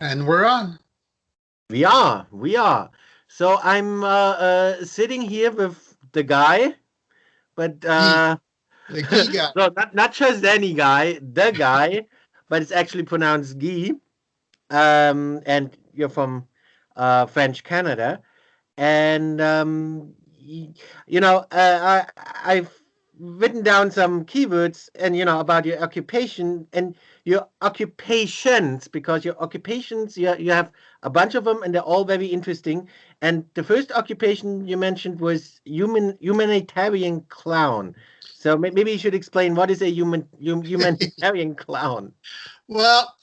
And we're on. We are. So I'm sitting here with the guy, but Guy, the Guy guy. no, not just any guy, the guy, but it's actually pronounced Guy. And you're from French Canada, and I've written down some keywords and about your occupation and your occupations, because your occupations, you have a bunch of them and they're all very interesting. And the first occupation you mentioned was humanitarian clown. So maybe you should explain what is a humanitarian clown. Well,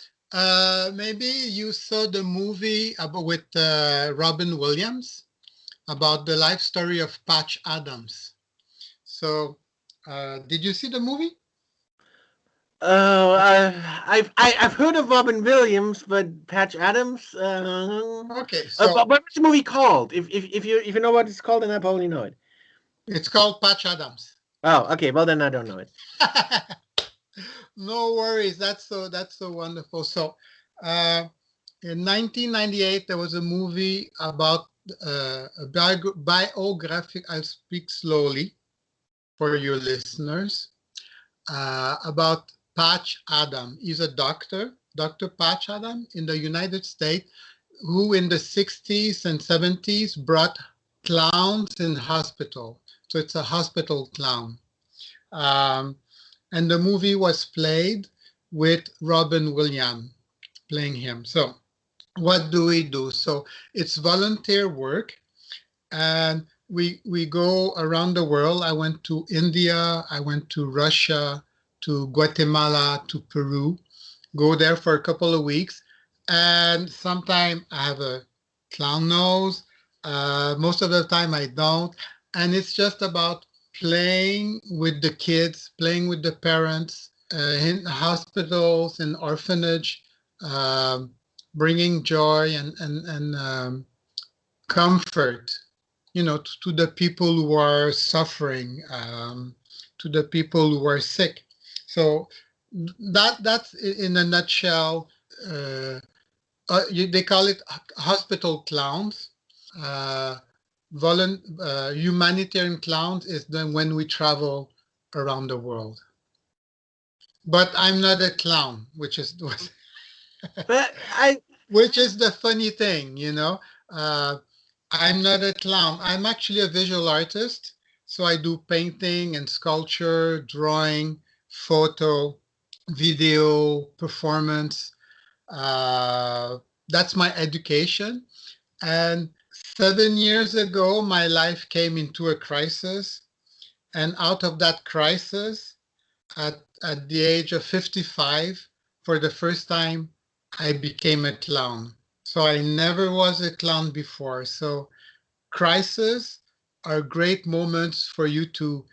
maybe you saw the movie about, with Robin Williams about the life story of Patch Adams. So, did you see the movie? Oh, I've heard of Robin Williams, but Patch Adams. Okay, so What's the movie called? If you know what it's called, then I probably know it. it's called Patch Adams. Oh, okay. Well, then I don't know it. No worries. That's so wonderful. So, uh, in 1998, there was a movie about a biographic. I'll speak slowly for your listeners about Patch Adam. He's a doctor, Dr. Patch Adam in the United States, who in the 60s and 70s brought clowns in hospital. So it's a hospital clown. Um, and the movie was played with Robin Williams playing him. So what do we do? So it's volunteer work, and we go around the world. I went to India, I went to Russia, to Guatemala, to Peru. Go there for a couple of weeks, and sometimes I have a clown nose. Most of the time I don't, and it's just about playing with the kids, playing with the parents in hospitals, in orphanage, um, bringing joy and comfort, to the people who are suffering, to the people who are sick. So that's in a nutshell. Uh, they call it hospital clowns. Uh, Humanitarian clowns is then when we travel around the world. But I'm not a clown, which is But I which is the funny thing. Uh, I'm not a clown. I'm actually a visual artist. So I do painting and sculpture, drawing, photo, video, performance. Uh, that's my education. And 7 years ago, my life came into a crisis. And out of that crisis, at the age of 55, for the first time, I became a clown. So I never was a clown before. So crises are great moments for you to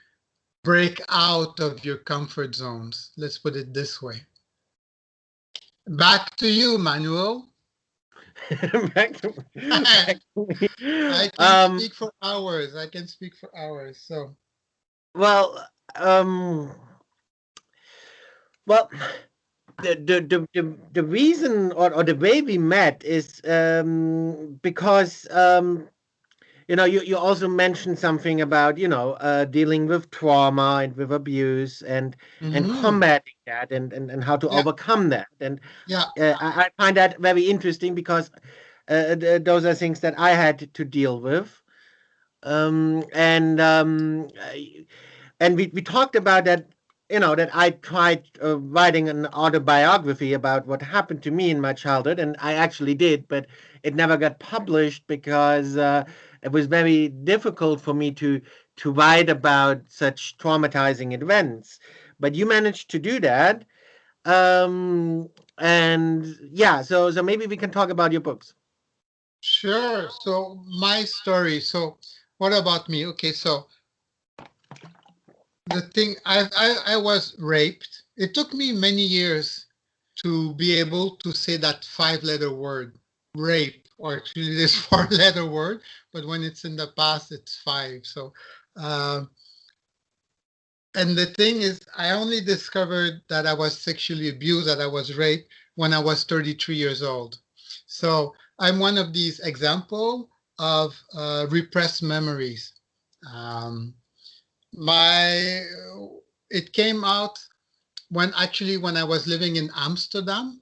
break out of your comfort zones. Let's put it this way. Back to you, Manuel. back to, I back to me. can speak for hours. I can speak for hours. So, Well, well, the reason, or the way we met is because you also mentioned something about dealing with trauma and with abuse and mhm, combating that and how to yeah, overcome that. And yeah, I find that very interesting because those are things that I had to deal with. And we talked about that, that I tried writing an autobiography about what happened to me in my childhood, and I actually did, but it never got published because it was very difficult for me to write about such traumatizing events. But you managed to do that. And yeah, so maybe we can talk about your books. sure. So, my story. So, what about me? Okay, so the thing I was raped. It took me many years to be able to say that 5 letter word, rape, or actually this 4 letter word, but when it's in the past, it's five. So, um, and the thing is, I only discovered that I was sexually abused, that I was raped when I was 33 years old. So I'm one of these example of repressed memories. Um, my it came out when I was living in Amsterdam,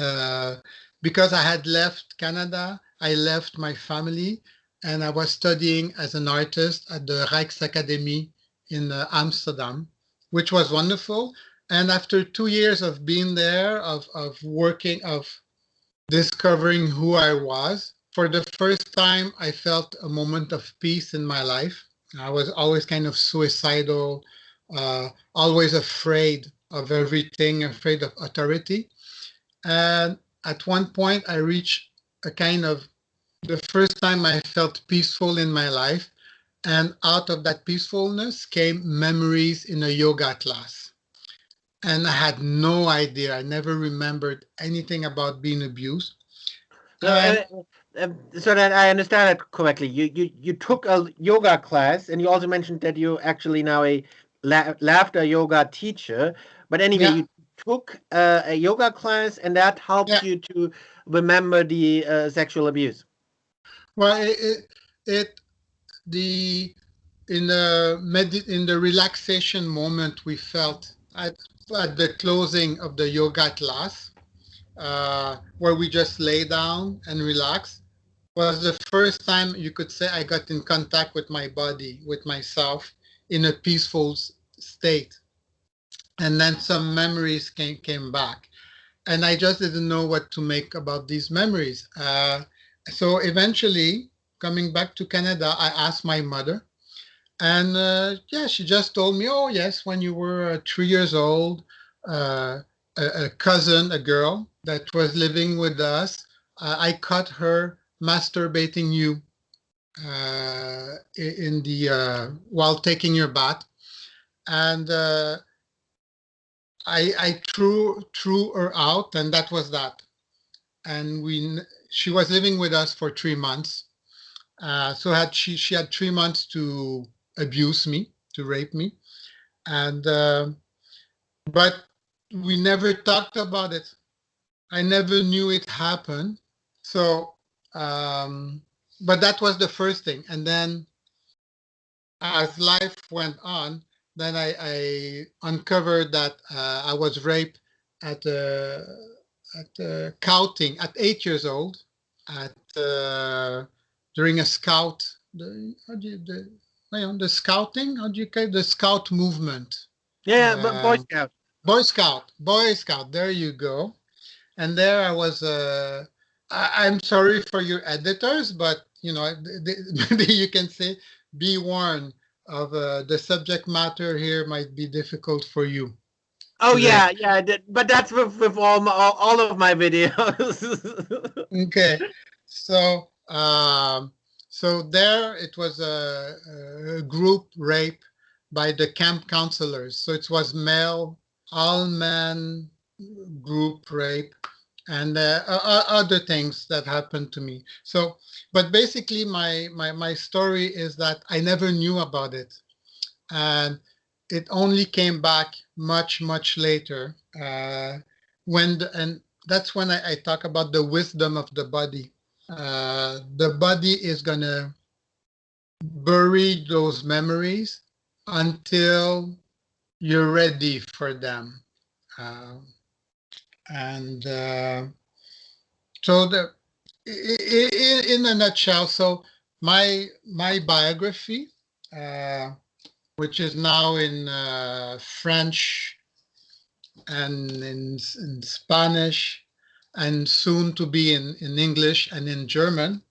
uh, because I had left Canada. I left my family, and I was studying as an artist at the Rijksacademie in Amsterdam, which was wonderful. And after 2 years of being there, of working, of discovering who I was, for the first time, I felt a moment of peace in my life. I was always kind of suicidal, always afraid of everything, afraid of authority. And at one point, I reached a kind of the first time I felt peaceful in my life. And out of that peacefulness came memories in a yoga class. And I had no idea. I never remembered anything about being abused. So, And so that I understand it correctly, you took a yoga class, and you also mentioned that you actually now a laughter yoga teacher. But anyway, yeah, you took a yoga class, and that helped yeah. you to remember the sexual abuse. Well, it the in the relaxation moment we felt at the closing of the yoga class, where we just lay down and relax, was the first time you could say I got in contact with my body, with myself, in a peaceful state. And then some memories came back. And I just didn't know what to make about these memories. So eventually, coming back to Canada, I asked my mother. And yeah, she just told me, oh, yes, when you were 3 years old, uh, a cousin, a girl that was living with us, I caught her masturbating you in the while taking your bath. And I threw her out, and that was that. And she was living with us for 3 months. So she had 3 months to abuse me, to rape me, and but we never talked about it. I never knew it happened. So, but that was the first thing, and then as life went on, then I uncovered that I was raped at scouting at 8 years old, at during a scout. How do you the scouting? How do you call it? The scout movement? Yeah, but Boy Uh, Scout. Boy Scout, Boy Scout. There you go. And there I was. I'm sorry for your editors, but maybe you can say, be warned of the subject matter here might be difficult for you Oh today. yeah, yeah. But that's with all of my videos. Okay, so so there it was a group rape by the camp counselors. So it was male, all men group rape, and other things that happened to me. So, but basically, my story is that I never knew about it, and it only came back much later, and that's when I talk about the wisdom of the body. The body is gonna bury those memories until you're ready for them. Uh, and So the in a nutshell, so my biography, uh, which is now in French and in Spanish, and soon to be in English and in German,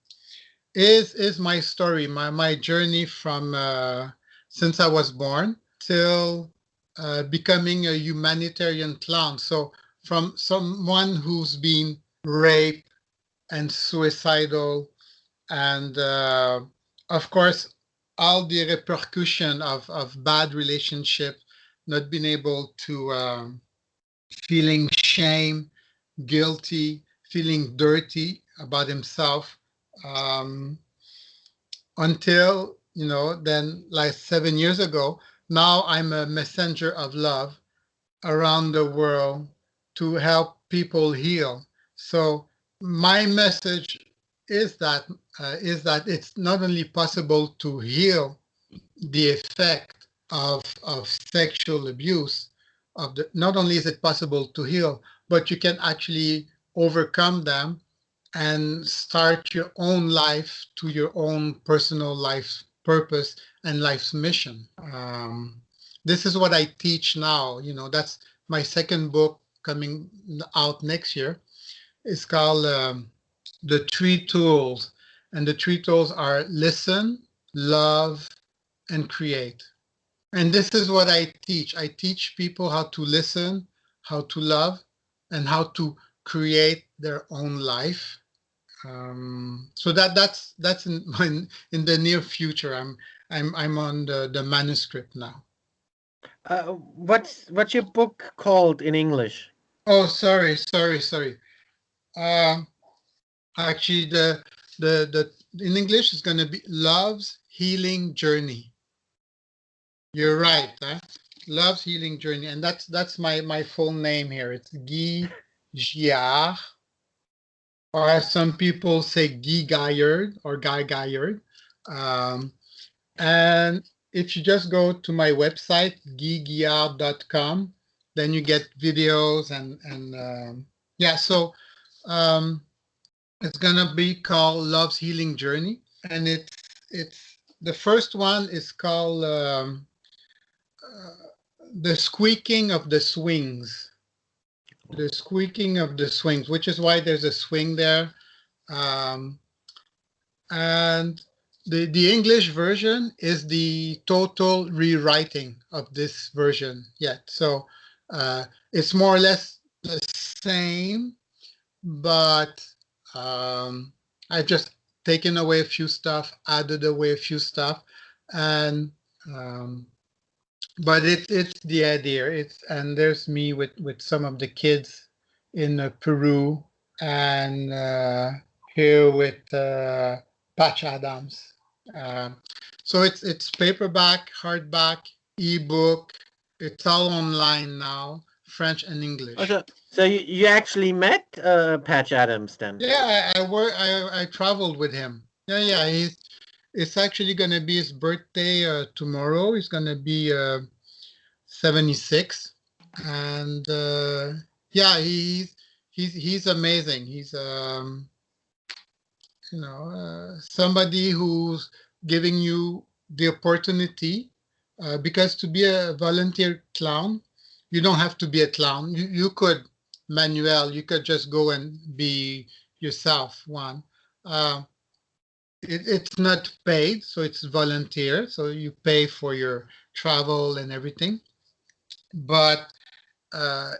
is my story, my journey from since I was born till becoming a humanitarian clown. So from someone who's been raped and suicidal, and of course all the repercussion of bad relationship, not being able to feeling shame, guilty, feeling dirty about himself, um, until then, like 7 years ago, now I'm a messenger of love around the world to help people heal. So my message is that it's not only possible to heal the effect of sexual abuse, not only is it possible to heal, but you can actually overcome them and start your own life to your own personal life purpose and life's mission. This is what I teach now. That's my second book coming out next year. It's called The Three Tools. And the three tools are listen, love, and create. And this is what I teach. I teach people how to listen, how to love, and how to create their own life. So that's in the near future. I'm on the manuscript now. What's your book called in English? Oh, sorry. Uh, Actually, the in English is going to be Love's Healing Journey. You're right, huh? Love's Healing Journey, and that's my full name here. It's Guy Giard, or as some people say, Guy Giard or Guy Giard. And if you just go to my website, guygiard.com, then you get videos and yeah. So it's gonna be called Love's Healing Journey, and it's the first one is called The Squeaking of the Swings. The Squeaking of the Swings, which is why there's a swing there. And the English version is the total rewriting of this version yet. So it's more or less the same, but I've just taken away a few stuff, added away a few stuff, and but it's the idea. And there's me with some of the kids in Peru, and here with Patch Adams. So it's paperback, hardback, ebook. It's all online now, French and English. So you actually met Patch Adams then? Yeah, I traveled with him. Yeah. It's actually gonna be his birthday tomorrow. He's gonna be 76, and yeah, he's amazing. He's somebody who's giving you the opportunity, because to be a volunteer clown, you don't have to be a clown. You could, Manuel, you could just go and be yourself, one. It's not paid, so it's volunteer, so you pay for your travel and everything. But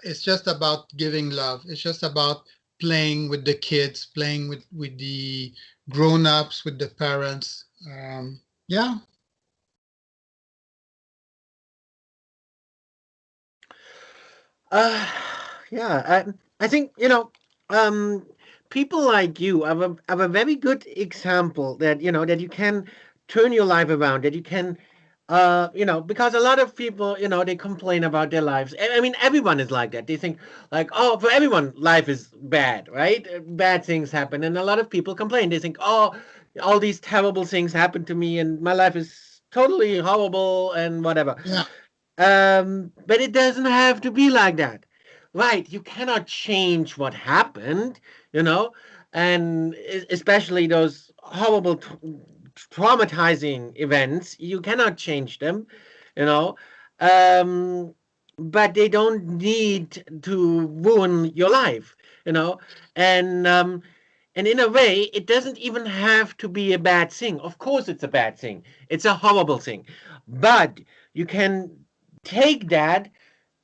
it's just about giving love. It's just about playing with the kids, playing with the grown-ups, with the parents. Yeah. Yeah, I think, people like you have a very good example that, that you can turn your life around, that you can, because a lot of people, they complain about their lives. I mean, everyone is like that. They think like, oh, for everyone, life is bad, right? Bad things happen. And a lot of people complain. They think, oh, all these terrible things happen to me and my life is totally horrible and whatever. Yeah. But it doesn't have to be like that, right? You cannot change what happened, and especially those horrible, traumatizing events. You cannot change them, you know. Um, but they don't need to ruin your life, and in a way, it doesn't even have to be a bad thing. Of course, it's a bad thing. It's a horrible thing, but you can take that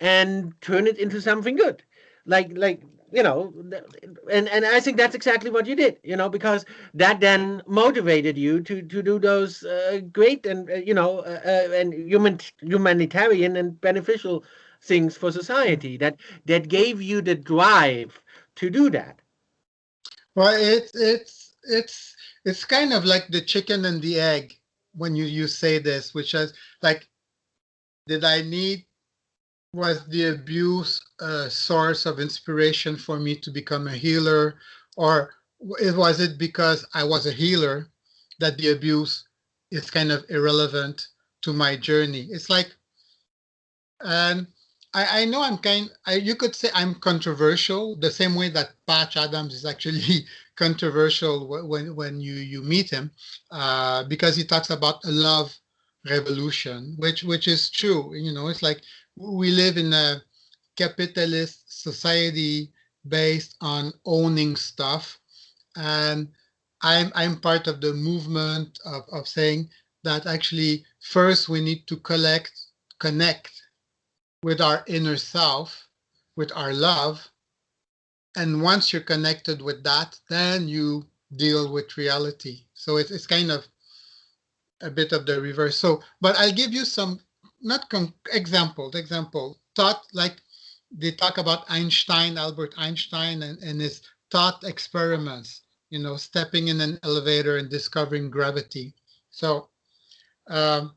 and turn it into something good, like and I think that's exactly what you did, because that then motivated you to do those great and and humanitarian and beneficial things for society that gave you the drive to do that. Well, it's kind of like the chicken and the egg when you say this, which is like, did I need was the abuse a source of inspiration for me to become a healer, Or was it because I was a healer that the abuse is kind of irrelevant to my journey? It's like, and I know you could say I'm controversial, the same way that Patch Adams is actually controversial when you meet him, because he talks about a love revolution, which is true. You know, it's like we live in a capitalist society based on owning stuff, and I'm part of the movement of saying that actually first we need to connect with our inner self, with our love. And once you're connected with that, then you deal with reality. So it's kind of a bit of the reverse. So, but I'll give you some, not example, thought, like they talk about Einstein, Albert Einstein, and his thought experiments, you know, stepping in an elevator and discovering gravity. So, um,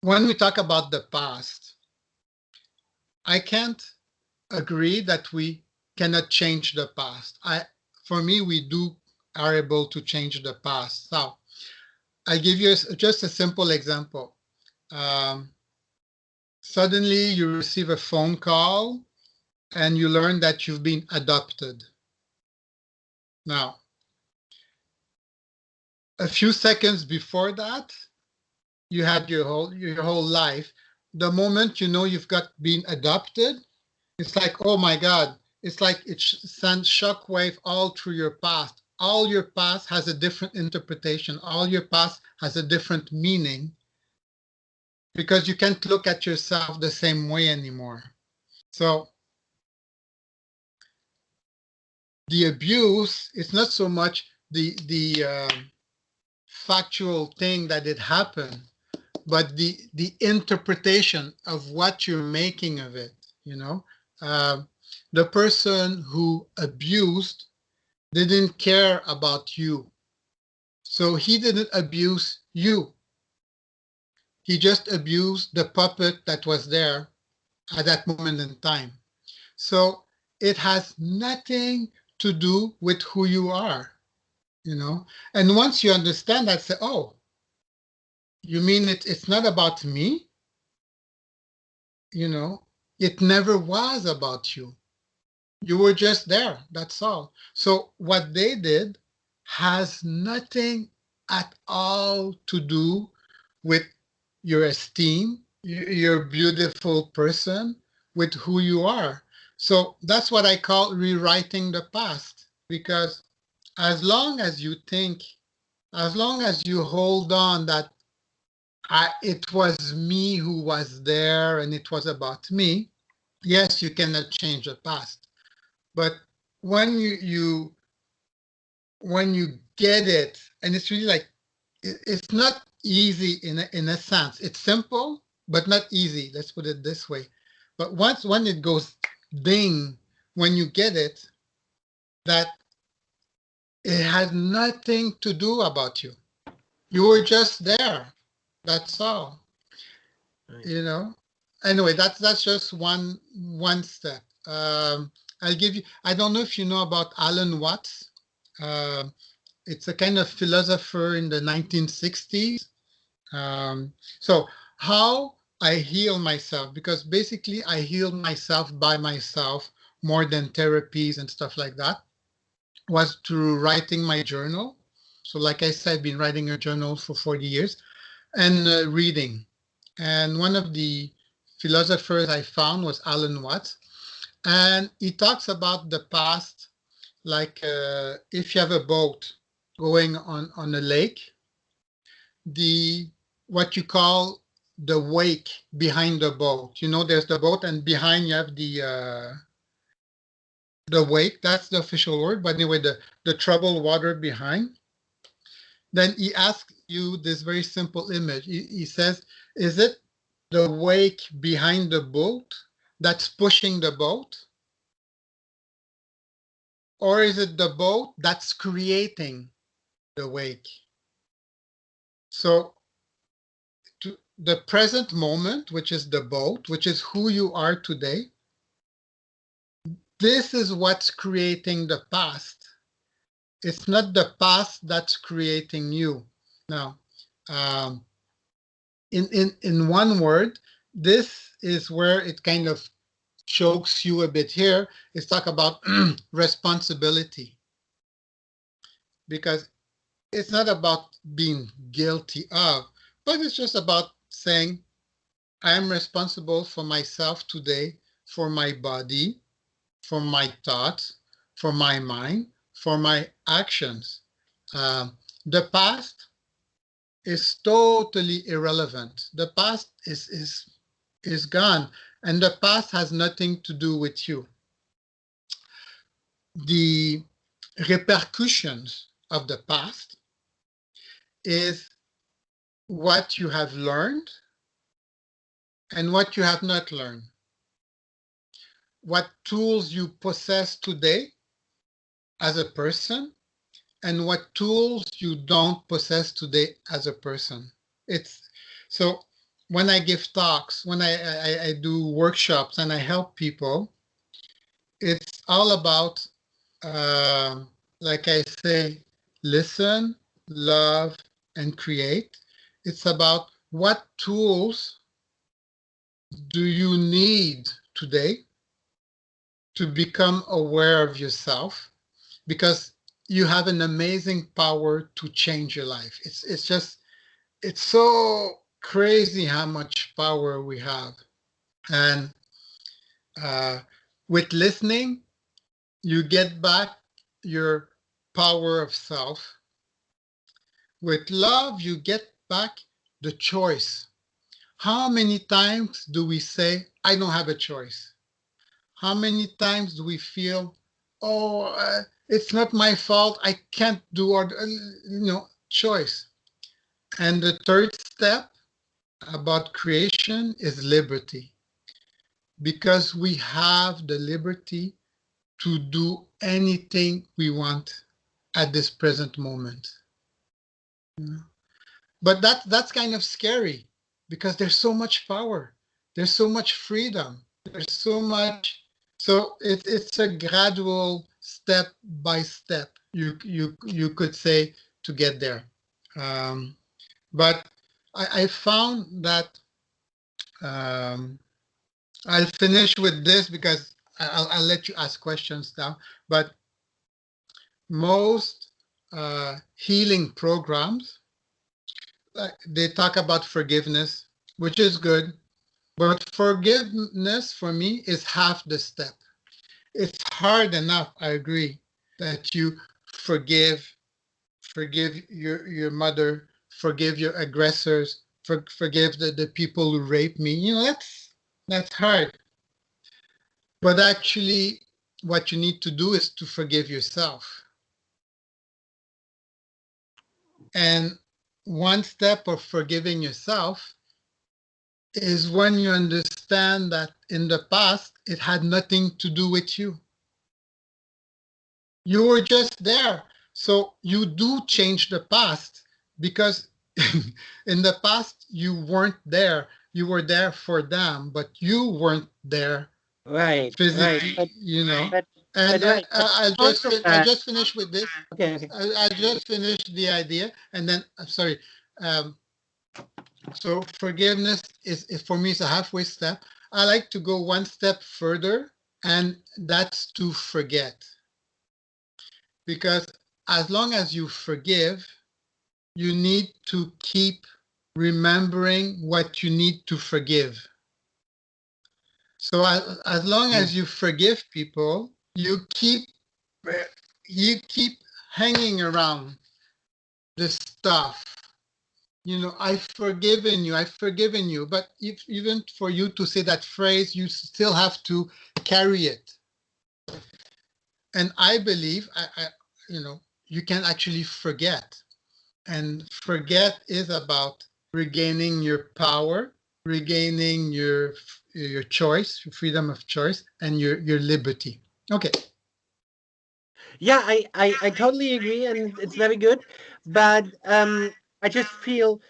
when we talk about the past, I can't agree that we cannot change the past. For me, we are able to change the past. So I'll give you just a simple example. Suddenly you receive a phone call and you learn that you've been adopted. Now, a few seconds before that, you had your whole life. The moment you know you've been adopted, it's like, oh my God, it's like it sends shockwave all through your past. All your past has a different interpretation. All your past has a different meaning because you can't look at yourself the same way anymore. So the abuse, it's not so much the factual thing that it happened, but the interpretation of what you're making of it. You know, the person who abused didn't care about you. So he didn't abuse you. He just abused the puppet that was there at that moment in time. So it has nothing to do with who you are, you know? And once you understand that, say, oh, you mean it's not about me? You know, it never was about you. You were just there. That's all. So what they did has nothing at all to do with your esteem, your beautiful person, with who you are. So that's what I call rewriting the past. Because as long as you think, as long as you hold on that it was me who was there and it was about me, yes, you cannot change the past. But when you get it, and it's really like it's not easy in a sense. It's simple, but not easy. Let's put it this way. But when it goes ding, when you get it, that it has nothing to do about you. You were just there. That's all. Right. You know. Anyway, that's just one step. I'll give you. I don't know if you know about Alan Watts. Um, it's a kind of philosopher in the 1960s. So how I heal myself, because basically I healed myself by myself more than therapies and stuff like that, was through writing my journal. So like I said, I've been writing a journal for 40 years and reading. And one of the philosophers I found was Alan Watts. And he talks about the past, like if you have a boat going on a lake, the what you call the wake behind the boat. You know, there's the boat, and behind you have the wake. That's the official word. But anyway, the troubled water behind. Then he asks you this very simple image. He says, "Is it the wake behind the boat that's pushing the boat, or is it the boat that's creating the wake?" So to the present moment, which is the boat, which is who you are today, this is what's creating the past. It's not the past that's creating you. Now, in one word, this is where it kind of chokes you a bit here. Is talk about responsibility, because it's not about being guilty of, but it's just about saying, I am responsible for myself today, for my body, for my thoughts, for my mind, for my actions. The past is totally irrelevant. The past is gone, and the past has nothing to do with you. The repercussions of the past is what you have learned and what you have not learned. What tools you possess today as a person and what tools you don't possess today as a person. It's so when I give talks, when I do workshops and I help people, it's all about, like I say, listen, love, and create. It's about what tools do you need today to become aware of yourself, because you have an amazing power to change your life. It's so crazy how much power we have. And with listening, you get back your power of self. With love, you get back the choice. How many times do we say, I don't have a choice? How many times do we feel, oh, it's not my fault, I can't do, or, choice? And the third step about creation is liberty, because we have the liberty to do anything we want at this present moment. But that's kind of scary, because there's so much power, there's so much freedom, there's so much. So it's a gradual, step by step, you could say, to get there. But I found that, I'll finish with this because I'll let you ask questions now. But most healing programs, they talk about forgiveness, which is good. But forgiveness for me is half the step. It's hard enough, I agree, that you forgive your mother, forgive your aggressors, forgive the people who raped me. That's hard. But actually, what you need to do is to forgive yourself. And one step of forgiving yourself is when you understand that in the past, it had nothing to do with you. You were just there. So you do change the past, because in the past, you weren't there. You were there for them, but you weren't there physically, But, And right. I'll just finish with this. Okay. I just finished the idea, and then I'm sorry. So forgiveness is for me, it's a halfway step. I like to go one step further, and that's to forget. Because as long as you forgive, you need to keep remembering what you need to forgive. So as long as you forgive people, you keep hanging around the stuff. I've forgiven you. But even for you to say that phrase, you still have to carry it. And I believe, you can actually forget. And forget is about regaining your power, regaining your choice, your freedom of choice, and your liberty. Okay. Yeah, I totally agree, and it's very good. But I just feel,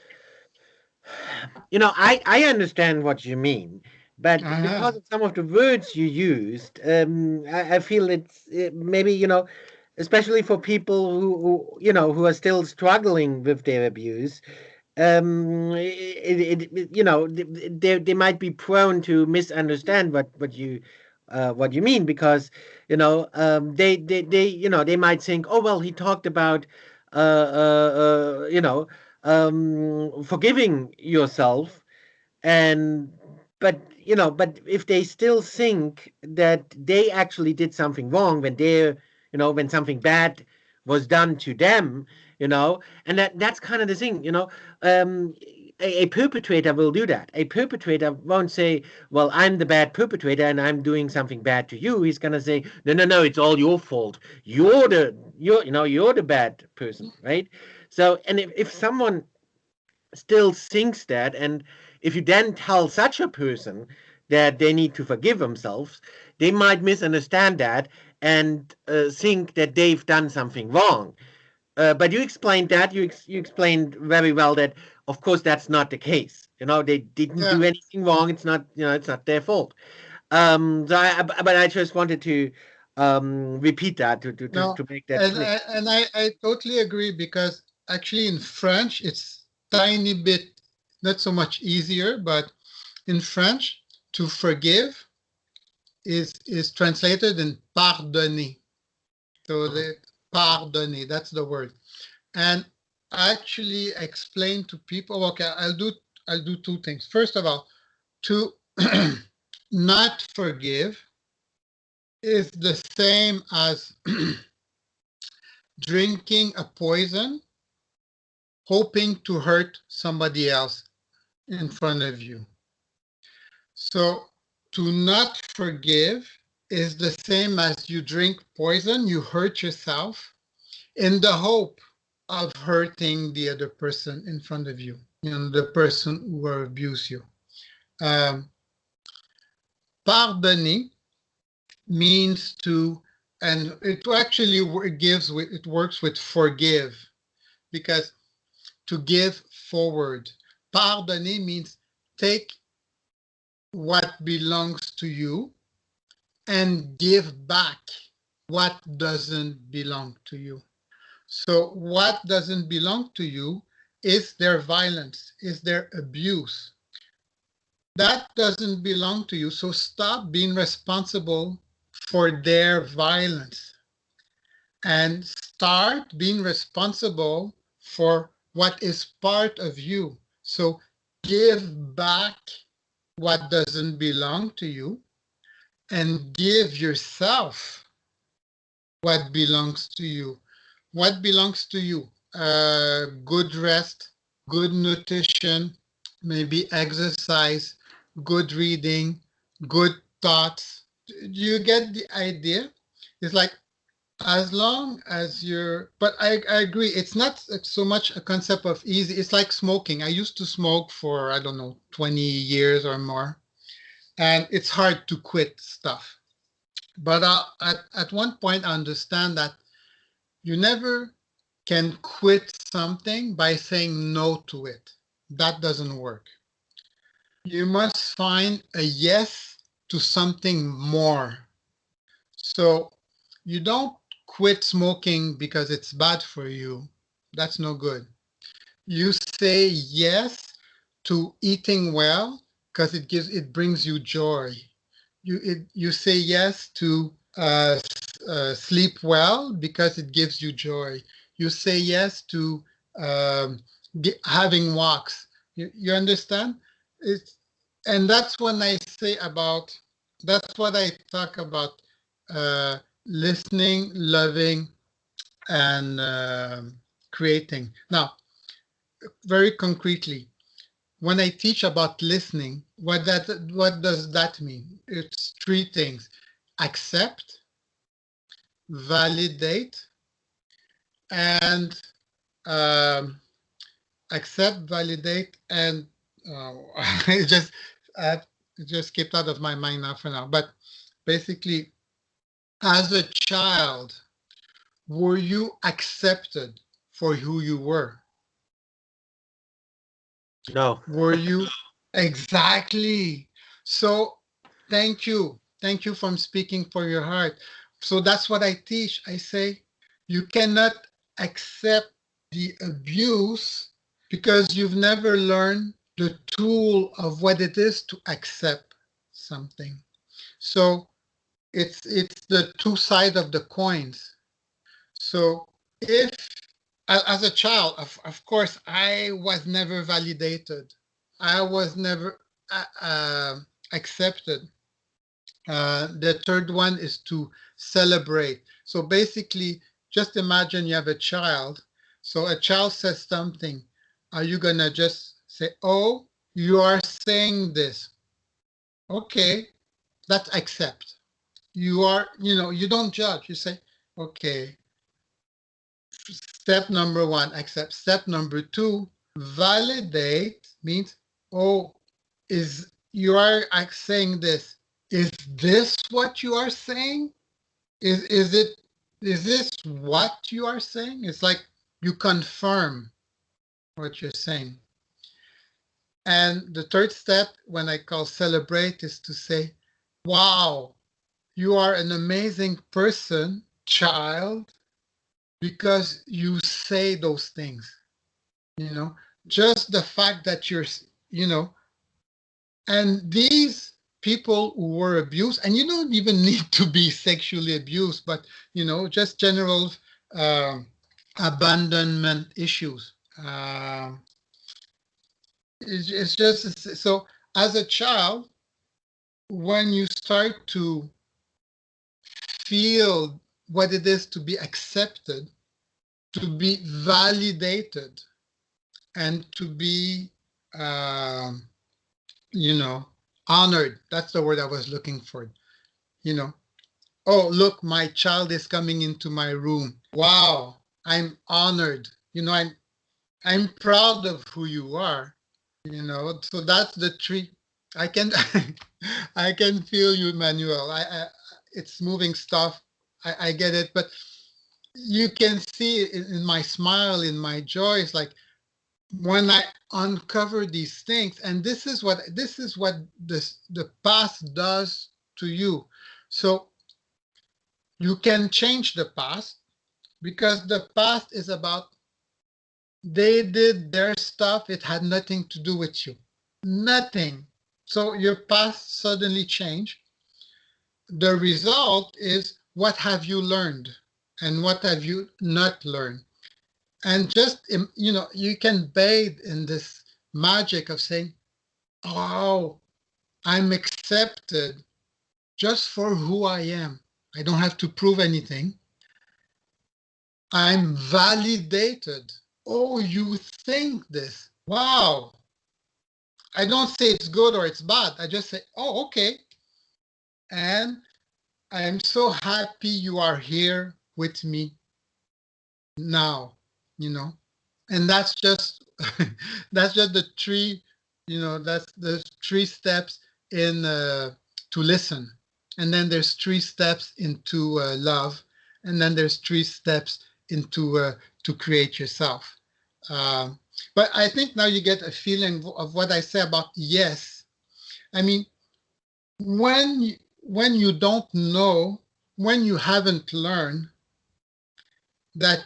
I understand what you mean. But Uh-huh. because of some of the words you used, I feel it's maybe, especially for people who are still struggling with their abuse, they might be prone to misunderstand what you mean, because they might think, oh well, he talked about forgiving yourself, and but if they still think that they actually did something wrong when something bad was done to them, and that's kind of the thing. A perpetrator will do that. A perpetrator won't say, well, I'm the bad perpetrator and I'm doing something bad to you. He's going to say, no, no, no, it's all your fault. You're the bad person, right? So, and if someone still thinks that, and if you then tell such a person that they need to forgive themselves, they might misunderstand that and think that they've done something wrong. But you explained that. You explained very well that, of course, that's not the case. They didn't Yeah. do anything wrong. It's not, it's not their fault. But I just wanted to repeat that No, to make that and clear. I totally agree, because actually in French it's tiny bit not so much easier, but in French to forgive is translated in pardonner. So the pardonner, that's the word. And actually explain to people, okay, I'll do two things. First of all, to not forgive is the same as drinking a poison, hoping to hurt somebody else in front of you. So to not forgive is the same as you drink poison, you hurt yourself in the hope of hurting the other person in front of you, the person who abused you. Um, Pardonner means to, and it actually it works with forgive, because to give forward. Pardonner means take what belongs to you and give back what doesn't belong to you. So what doesn't belong to you is their violence, is their abuse. That doesn't belong to you. So stop being responsible for their violence and start being responsible for what is part of you. So give back what doesn't belong to you and give yourself what belongs to you. What belongs to you? Good rest, good nutrition, maybe exercise, good reading, good thoughts. Do you get the idea? It's like, as long as but I agree, it's not so much a concept of easy. It's like smoking. I used to smoke for, I don't know, 20 years or more, and it's hard to quit stuff. But at one point, I understand that you never can quit something by saying no to it. That doesn't work. You must find a yes to something more. So you don't quit smoking because it's bad for you. That's no good. You say yes to eating well because it brings you joy. You say yes to sleep well because it gives you joy. You say yes to having walks. You understand? It's, and that's when I say about, that's what I talk about, listening, loving, and creating. Now, very concretely, when I teach about listening, what does that mean? It's three things: accept, validate, and um, accept, validate, and it uh, it just skipped out of my mind now for now. But basically, as a child, were you accepted for who you were? No. Were you exactly? So thank you. Thank you for speaking for your heart. So that's what I teach. I say you cannot accept the abuse because you've never learned the tool of what it is to accept something. So it's the two sides of the coins. So if as a child, of course, I was never validated. I was never accepted. The third one is to celebrate. So basically, just imagine you have a child. So a child says something. Are you going to just say, oh, you are saying this? Okay, that's accept. You are, you don't judge. You say, okay, step number one, accept. Step number two, validate means, oh, is you are saying this? Is this what you are saying? Is it is this what you are saying? It's like you confirm what you're saying. And the third step, when I call celebrate, is to say, wow, you are an amazing person, child, because you say those things. Just the fact that and these people who were abused, and you don't even need to be sexually abused, but just general um, abandonment issues. It's just so as a child, when you start to feel what it is to be accepted, to be validated, and to be honored. That's the word I was looking for. Oh, look, my child is coming into my room. Wow, I'm honored. I'm proud of who you are. So that's the tree. I can I can feel you, Manuel. It's moving stuff. I get it, but you can see it in my smile, in my joy. It's like when I uncover these things, and this is what the past does to you. So you can change the past because the past is about they did their stuff. It had nothing to do with you. Nothing. So your past suddenly changed. The result is what have you learned and what have you not learned? And just, you can bathe in this magic of saying, oh, I'm accepted just for who I am. I don't have to prove anything. I'm validated. Oh, you think this? Wow. I don't say it's good or it's bad. I just say, oh, okay. And I'm so happy you are here with me now, And that's just that's just the three, that's the three steps in to listen. And then there's three steps into love. And then there's three steps into to create yourself. Um, but I think now you get a feeling of what I say about yes. I mean, when you don't know, when you haven't learned that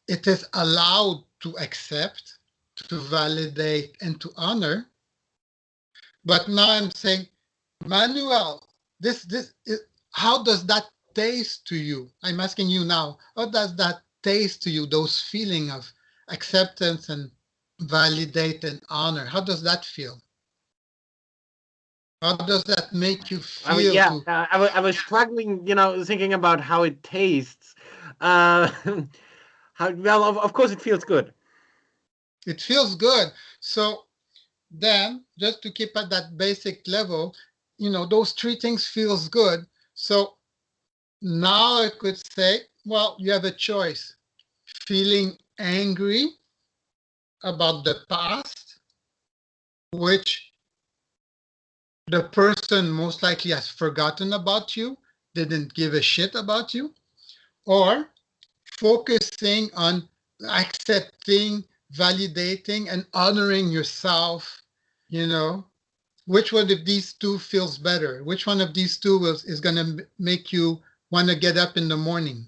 it is allowed to accept, to validate, and to honor. But now I'm saying, Manuel, how does that taste to you? I'm asking you now, how does that taste to you, those feeling of acceptance and validate and honor? How does that feel? How does that make you I mean, feel yeah, to I was struggling, thinking about how it tastes. Uh, well, of course, it feels good. it feels good. So then just to keep at that basic level, those three things feels good. So now I could say, well, you have a choice. Feeling angry about the past, which the person most likely has forgotten about you, didn't give a shit about you, or focusing on accepting, validating, and honoring yourself, you know, Which one of these two feels better? Which one of these two is going to make you want to get up in the morning?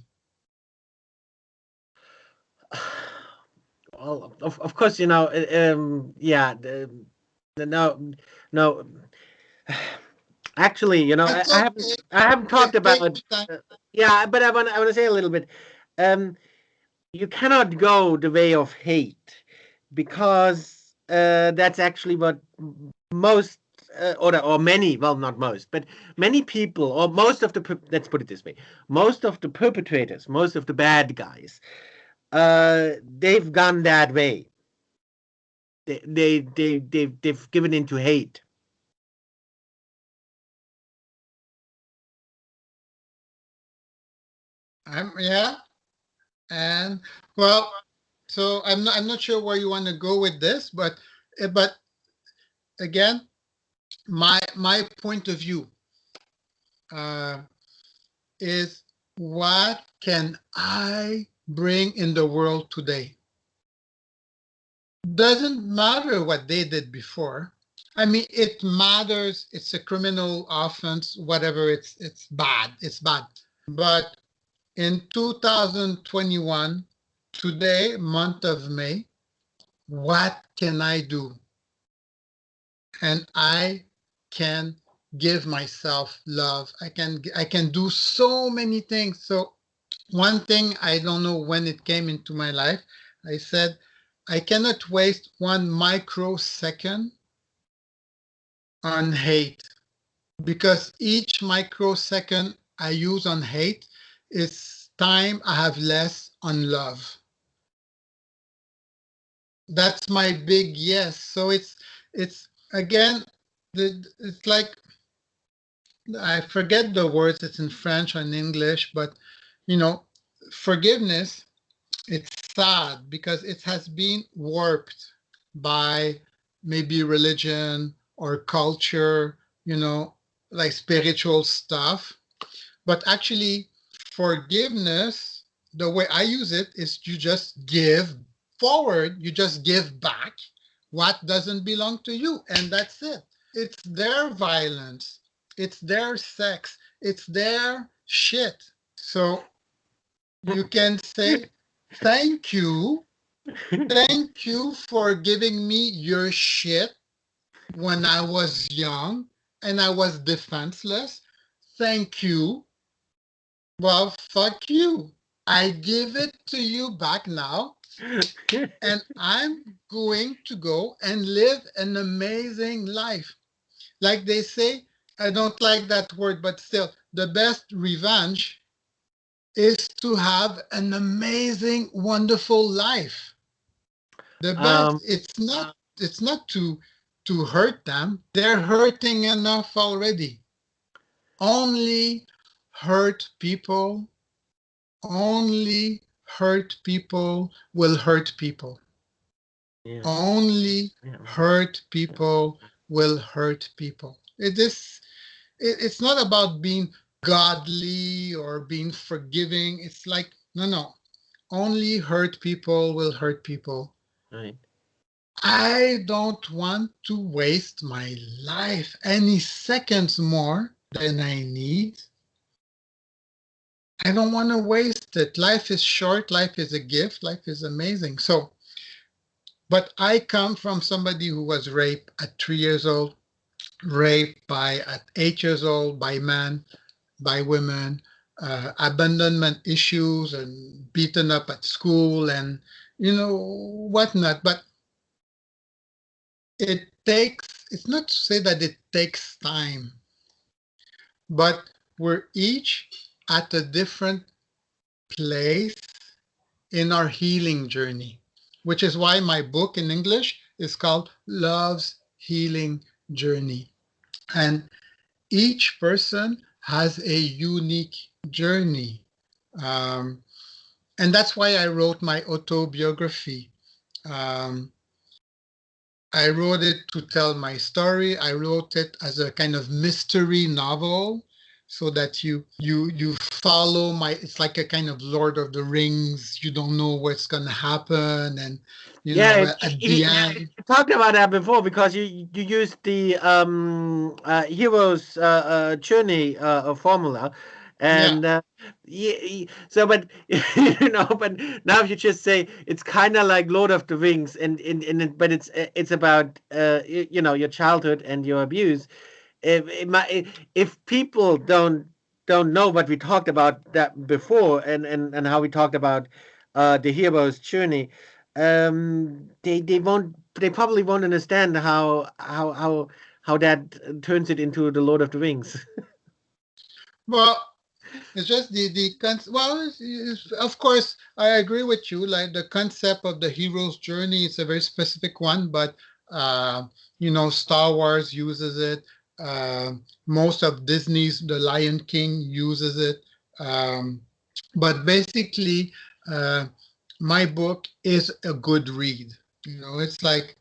Well, of course, yeah, no, no. Actually, That's okay. I haven't talked Take about, your time. yeah, but I want to say a little bit. Um, you cannot go the way of hate because that's actually what most or many, well, not most, but many people, or most of the, let's put it this way, most of the perpetrators, most of the bad guys, they've gone that way. They've given into hate. Yeah, and well, so I'm not sure where you want to go with this, but again, my point of view uh, is what can I bring in the world today? Doesn't matter what they did before. I mean, it matters. It's a criminal offense, whatever. It's bad. It's bad. But in 2021, today, month of May, what can I do? And I can give myself love. I can do so many things. So one thing, I don't know when it came into my life, I said I cannot waste 1 microsecond on hate, because each microsecond I use on hate is time I have less on love. That's my big yes. So it's again, it's like, I forget the words, it's in French or in English, but you know, forgiveness, it's sad because it has been warped by maybe religion or culture, like spiritual stuff. But actually, forgiveness, the way I use it is you just give forward, you just give back what doesn't belong to you, and that's it. It's their violence, it's their sex, it's their shit. So you can say, thank you. Thank you for giving me your shit when I was young and I was defenseless. Thank you. Well, fuck you. I give it to you back now, and I'm going to go and live an amazing life. Like they say, I don't like that word, but still, the best revenge is to have an amazing, wonderful life. The best, um, it's not to hurt them. They're hurting enough already. Only hurt people, only hurt people will hurt people. yeah, Only yeah, hurt people will hurt people. It's not about being godly or being forgiving. It's like, no, no. Only hurt people will hurt people. right. I don't want to waste my life any seconds more than I need. I don't want to waste it. Life is short. Life is a gift. Life is amazing. So, but I come from somebody who was raped at 3 years old, raped at 8 years old by men, by women, abandonment issues, and beaten up at school, and whatnot. But it's not to say that it takes time, but we're each at a different place in our healing journey, which is why my book in English is called Love's Healing Journey. And each person has a unique journey. Um, and that's why I wrote my autobiography. Um, I wrote it to tell my story. I wrote it as a kind of mystery novel so that you follow my. It's like a kind of Lord of the Rings. You don't know what's gonna happen, and at the end. You talked about that before because you used the hero's journey formula, and so but but now you just say it's kind of like Lord of the Rings, but it's about your childhood and your abuse. If people don't know what we talked about that before, and how we talked about the hero's journey, they probably won't understand how that turns it into the Lord of the Rings. Well, it's just of course I agree with you. Like the concept of the hero's journey is a very specific one, but Star Wars uses it. Most of Disney's The Lion King uses it. But basically, my book is a good read. It's like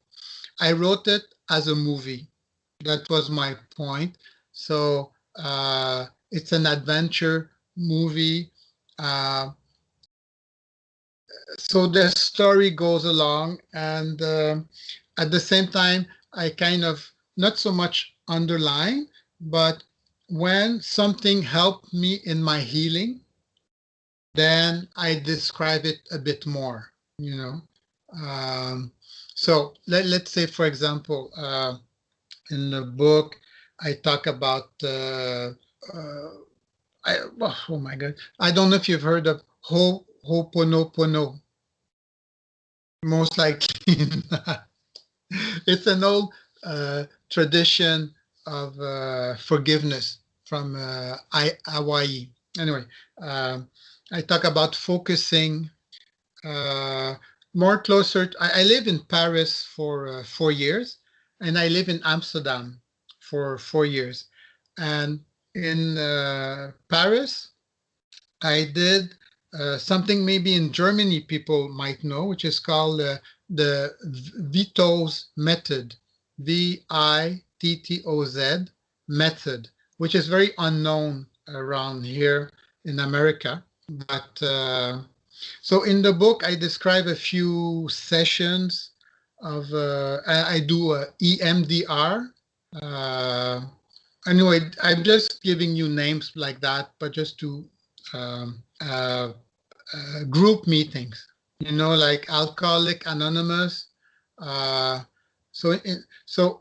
I wrote it as a movie. That was my point. So it's an adventure movie. So the story goes along, and at the same time, I kind of not so much underline, but when something helped me in my healing, then I describe it a bit more, So let's say, for example, in the book, I talk about oh my God, I don't know if you've heard of Ho'oponopono. Most likely not. It's an old tradition of forgiveness from Hawaii. Anyway, I talk about focusing more closer. I live in Paris for 4 years, and I live in Amsterdam for 4 years. And in Paris, I did something maybe in Germany people might know, which is called the Vitto's method, Vittoz method, which is very unknown around here in America. But so in the book, I describe a few sessions of, I do EMDR. Anyway, I'm just giving you names like that, but just to group meetings, like Alcoholic Anonymous. So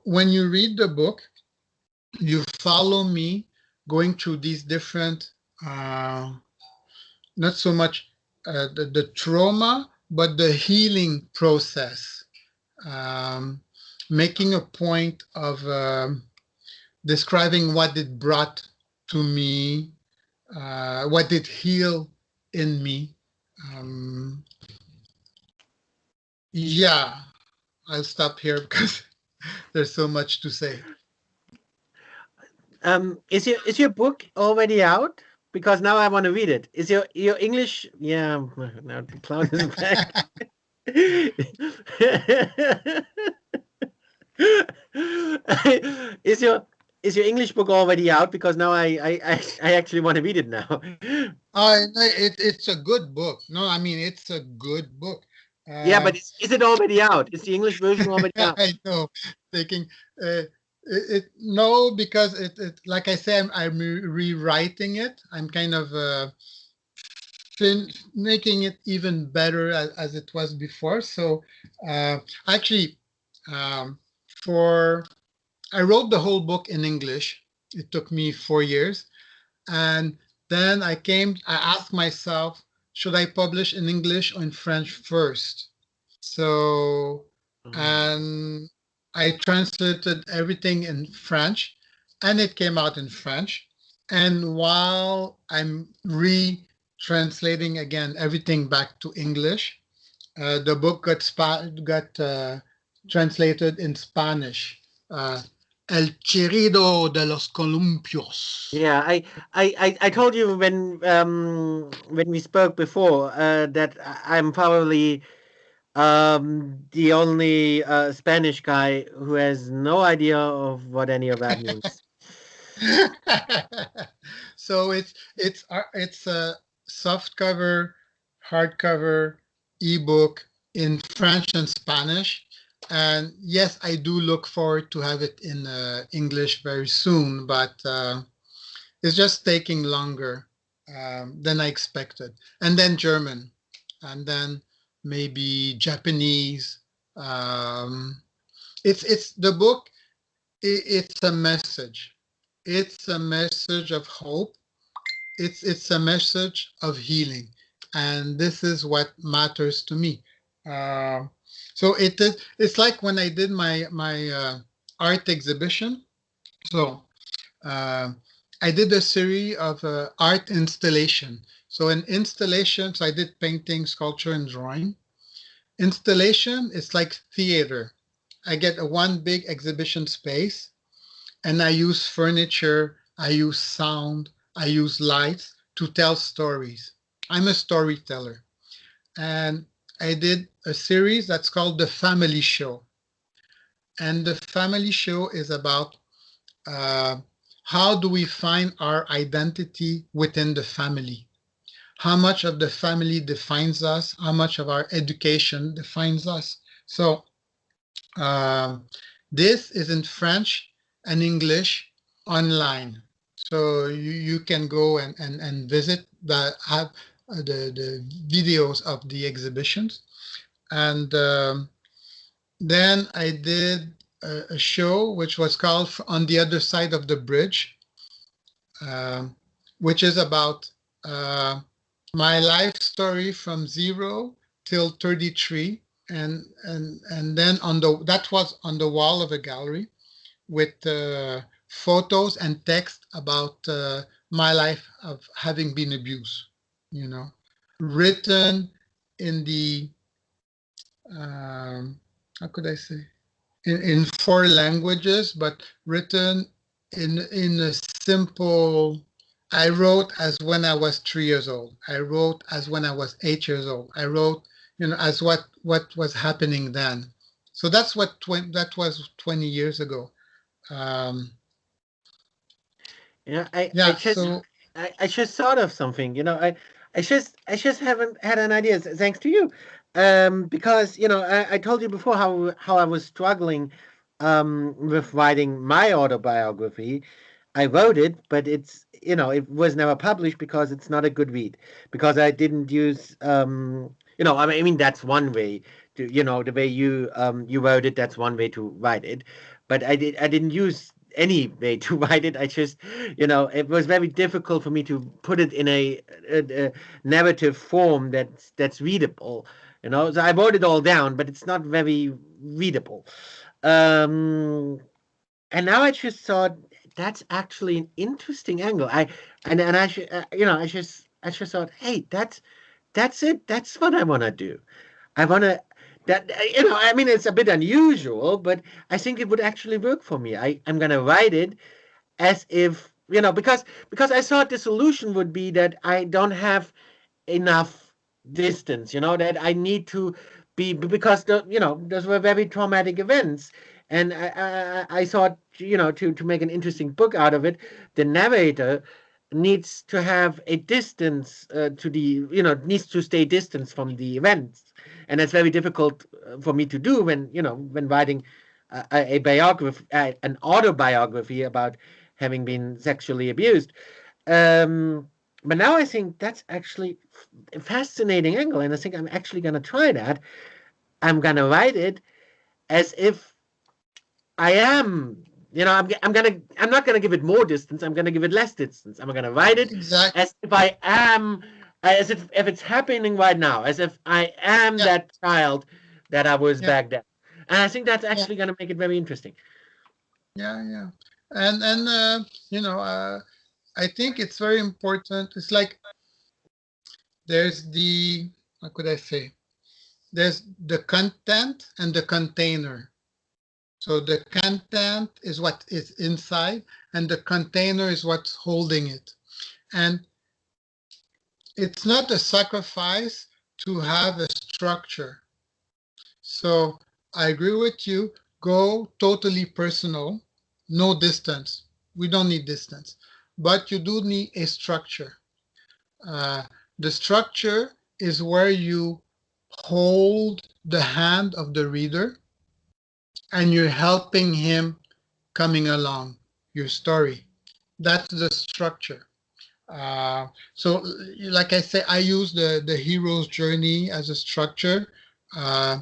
when you read the book, you follow me going through these different, not so much the trauma, but the healing process, making a point of describing what it brought to me, what it healed in me. Yeah, I'll stop here because there's so much to say. Is your book already out? Because now I want to read it. Is your English? Yeah, now the clown is back. Is your English book already out? Because now I actually want to read it now. It's a good book. No, I mean it's a good book. Yeah, but is it already out? Is the English version already out? I know. Thinking no, because it like I say, I'm rewriting it. I'm kind of making it even better as it was before. So actually, I wrote the whole book in English. It took me 4 years, and then I asked myself, should I publish in English or in French first? So, and I translated everything in French, and it came out in French. And while I'm retranslating again everything back to English, the book got translated in Spanish. El Chirido de los Columpios. Yeah, I told you when we spoke before that I'm probably the only Spanish guy who has no idea of what any of that means. So it's a soft cover, hardcover, ebook in French and Spanish. And yes, I do look forward to have it in English very soon, but it's just taking longer than I expected. And then German, and then maybe Japanese. Um, it's the book. It's a message. It's a message of hope. It's a message of healing, and this is what matters to me. Uh, so it's like when I did my art exhibition. So uh, I did a series of art installation. So in installations, I did painting, sculpture, and drawing. Installation is like theater. I get a one big exhibition space, and I use furniture, I use sound, I use lights to tell stories. I'm a storyteller. And I did a series that's called The Family Show. And the Family Show is about uh, how do we find our identity within the family? How much of the family defines us? How much of our education defines us? So uh, this is in French and English online. So you can go and visit have the videos of the exhibitions. And then I did a show which was called On the Other Side of the Bridge, um, which is about my life story from 0 till 33. And then that was on the wall of a gallery with photos and text about my life of having been abused, you know, written in the how could I say, in 4 languages, but written in a simple. I wrote as when I was 3 years old. I wrote as when I was 8 years old. I wrote, as what was happening then. So that's that was 20 years ago. Um, You know, I, I yeah. just So I just thought of something. I just haven't had an idea. Thanks to you, because I told you before how I was struggling with writing my autobiography. I wrote it, but it was never published because it's not a good read. Because I didn't use I mean that's one way to the way you wrote it. That's one way to write it, but I didn't use any way to write it. I just it was very difficult for me to put it in a narrative form that's readable. So I wrote it all down, but it's not very readable. Um, and now I just thought that's actually an interesting angle. And I should I just thought, hey, that's it. That's what I want to do. I want to that I mean it's a bit unusual, but I think it would actually work for me. I'm gonna write it as if because I thought the solution would be that I don't have enough distance, that I need to be because those were very traumatic events. And I thought, to make an interesting book out of it, the narrator needs to have a distance to the, needs to stay distance from the events. And that's very difficult for me to do when writing a biography, an autobiography about having been sexually abused. Um, but now I think that's actually a fascinating angle, and I think I'm actually going to try that. I'm going to write it as if I am, I'm not gonna give it more distance. I'm gonna give it less distance. I'm gonna write it exact. as if I am, as if it's happening right now, as if I am Yeah. that child that I was Yeah. back then. And I think that's Yeah. actually gonna make it very interesting. Yeah. Yeah. And I think it's very important. It's like there's the how could I say? There's the content and the container. So the content is what is inside, and the container is what's holding it. And it's not a sacrifice to have a structure. So I agree with you. Go totally personal, no distance. We don't need distance, but you do need a structure. The structure is where you hold the hand of the reader and you're helping him coming along your story. That's the structure. So, like I say, I use the hero's journey as a structure. Uh,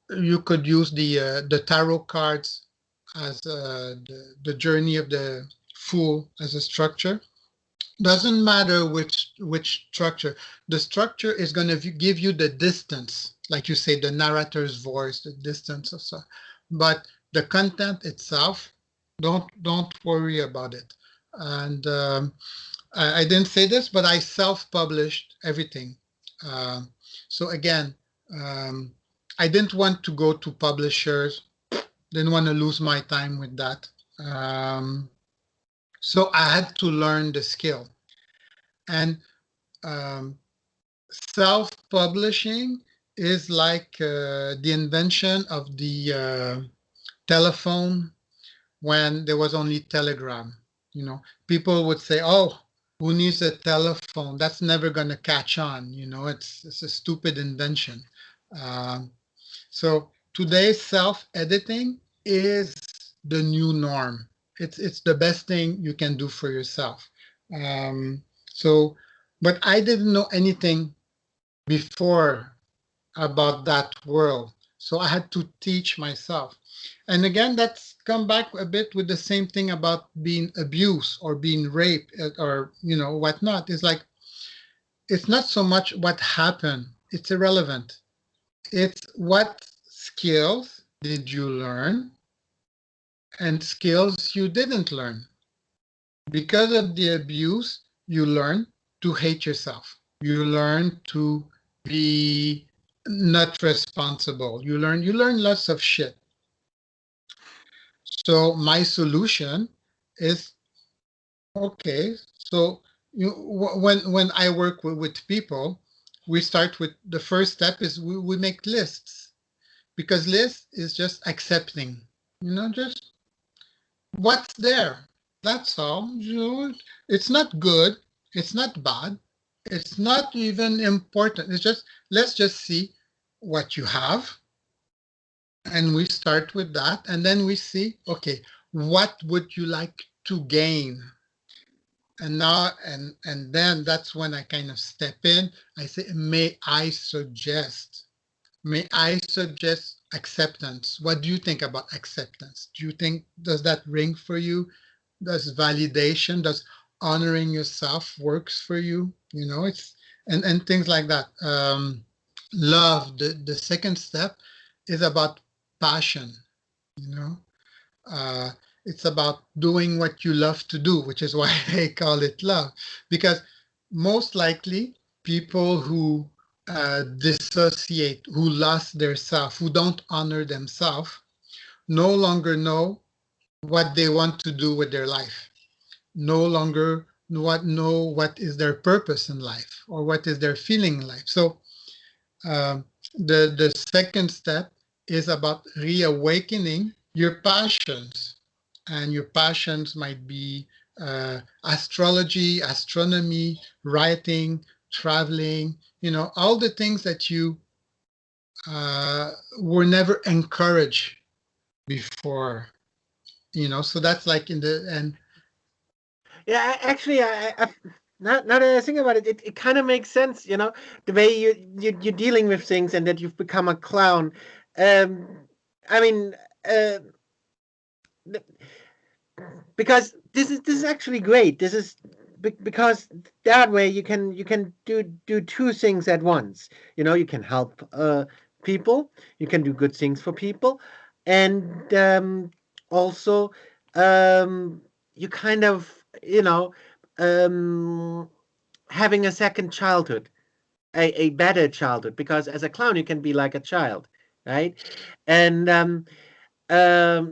you could use the tarot cards as the journey of the fool as a structure. Doesn't matter which structure. The structure is going to give you the distance, like you say, the narrator's voice, the distance or so. But the content itself, don't worry about it. And I didn't say this, but I self-published everything. So again, um, I didn't want to go to publishers. Didn't want to lose my time with that. So I had to learn the skill. And um, self-publishing is like the invention of the telephone when there was only telegram. You know, people would say, "Oh, who needs a telephone? That's never going to catch on." You know, it's a stupid invention. Um, so today, self-editing is the new norm. It's the best thing you can do for yourself. So, but I didn't know anything before about that world. So I had to teach myself. And again, that's come back a bit with the same thing about being abused or being raped or, you know, whatnot. It's like, it's not so much what happened, it's irrelevant. It's what skills did you learn and skills you didn't learn. Because of the abuse, you learn to hate yourself. You learn to be not responsible. You learn lots of shit. So my solution is, okay, so when I work with people, we start with the first step is we make lists, because list is just accepting, you know, just what's there. That's all. You know, it's not good. It's not bad. It's not even important. It's just, let's just see what you have. And we start with that. And then we see, okay, what would you like to gain? And now, and then that's when I kind of step in. I say, may I suggest acceptance? What do you think about acceptance? Do you think, does that ring for you? Does validation, does honoring yourself works for you? You know, it's, and things like that. Love, the second step is about passion, you know. Uh, it's about doing what you love to do, which is why I call it love. Because most likely people who dissociate, who lost their self, who don't honor themselves, no longer know what they want to do with their life, no longer know what is their purpose in life or what is their feeling in life. So the second step is about reawakening your passions, and your passions might be astrology, astronomy, writing, traveling, you know, all the things that you were never encouraged before, you know. So that's like in the end. Yeah, actually, now that I think about it, it kind of makes sense, you know, the way you're dealing with things and that you've become a clown. Um, I mean, uh, because this is actually great. This is because that way you can do two things at once. You know, you can help people, you can do good things for people, and also you kind of, you know, um, having a second childhood, a better childhood, because as a clown you can be like a child, right? And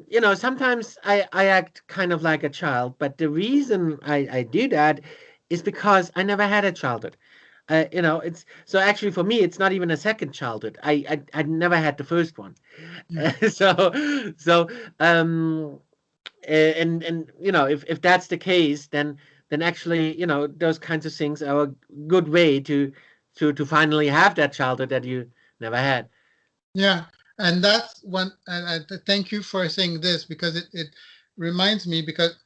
you know, sometimes I act kind of like a child, but the reason I do that is because I never had a childhood. You know, it's so actually for me, it's not even a second childhood. I never had the first one. Mm. So um And you know, if that's the case, then actually, you know, those kinds of things are a good way to finally have that childhood that you never had. Yeah, and that's one. And thank you for saying this, because it reminds me, because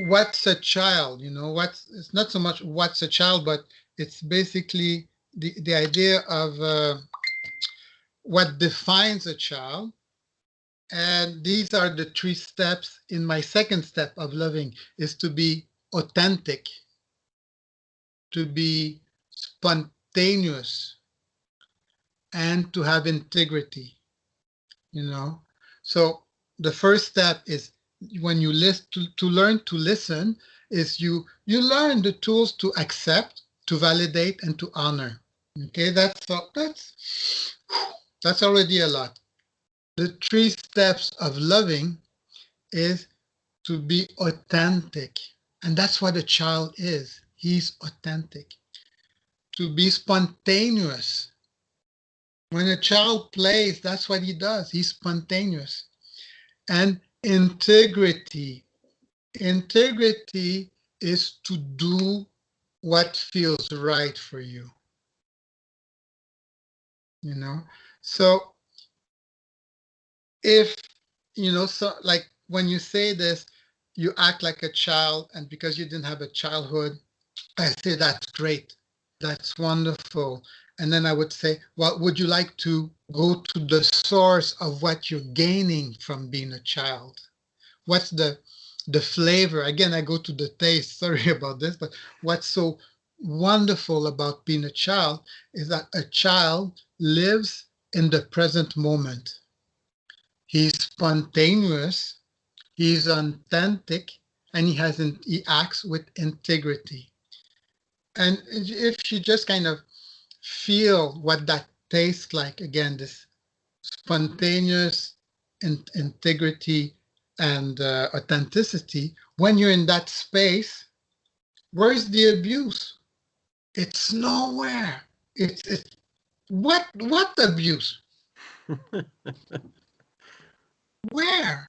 what's a child? You know, what's it's not so much what's a child, but it's basically the idea of what defines a child. And these are the three steps in my second step of loving, is to be authentic, to be spontaneous, and to have integrity, you know. So the first step is, when you listen, to learn to listen, is you learn the tools to accept, to validate, and to honor. Okay, that's already a lot. The three steps of loving is to be authentic. And that's what a child is. He's authentic. To be spontaneous. When a child plays, that's what he does. He's spontaneous. And integrity. Integrity is to do what feels right for you. You know? So if, you know, so like when you say this, you act like a child, and because you didn't have a childhood, I say that's great. That's wonderful. And then I would say, well, would you like to go to the source of what you're gaining from being a child? What's the flavor? Again, I go to the taste. Sorry about this, but what's so wonderful about being a child is that a child lives in the present moment. He's spontaneous, he's authentic, and he acts with integrity. And if you just kind of feel what that tastes like, again, this spontaneous integrity and authenticity, when you're in that space, where's the abuse? It's nowhere. It's what abuse? Where?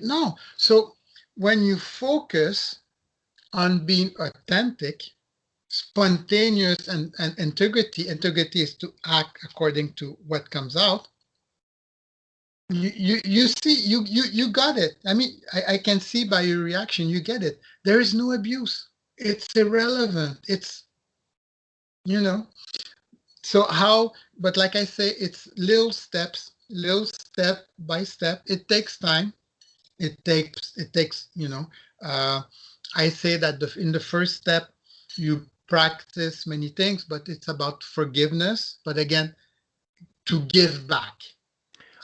No. So when you focus on being authentic, spontaneous, and integrity is to act according to what comes out. You see, you got it. I mean, I can see by your reaction, you get it. There is no abuse. It's irrelevant. It's, you know. So how, but like I say, it's little steps, little step by step. It takes time. It takes, you know, I say that in the first step, you practice many things, but it's about forgiveness. But again, to give back.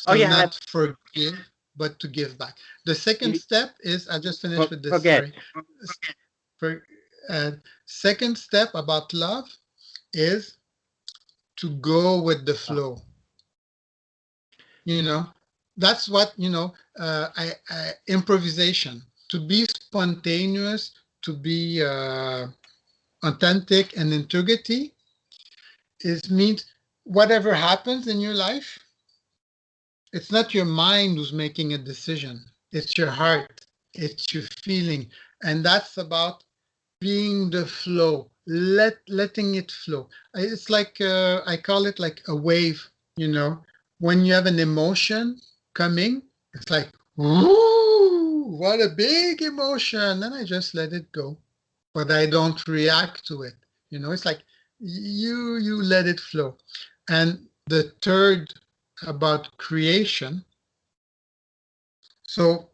Oh So yeah, not forgive, but to give back. The second step is, I just finished with this, forget. sorry. For, second step about love is to go with the flow. You know, that's what, you know, improvisation, to be spontaneous, to be authentic and integrity means whatever happens in your life, it's not your mind who's making a decision. It's your heart. It's your feeling. And that's about being the flow, letting it flow. It's like, I call it like a wave, you know. When you have an emotion coming, it's like, whoo, what a big emotion. Then I just let it go, but I don't react to it. You know, it's like you let it flow. And the third about creation. So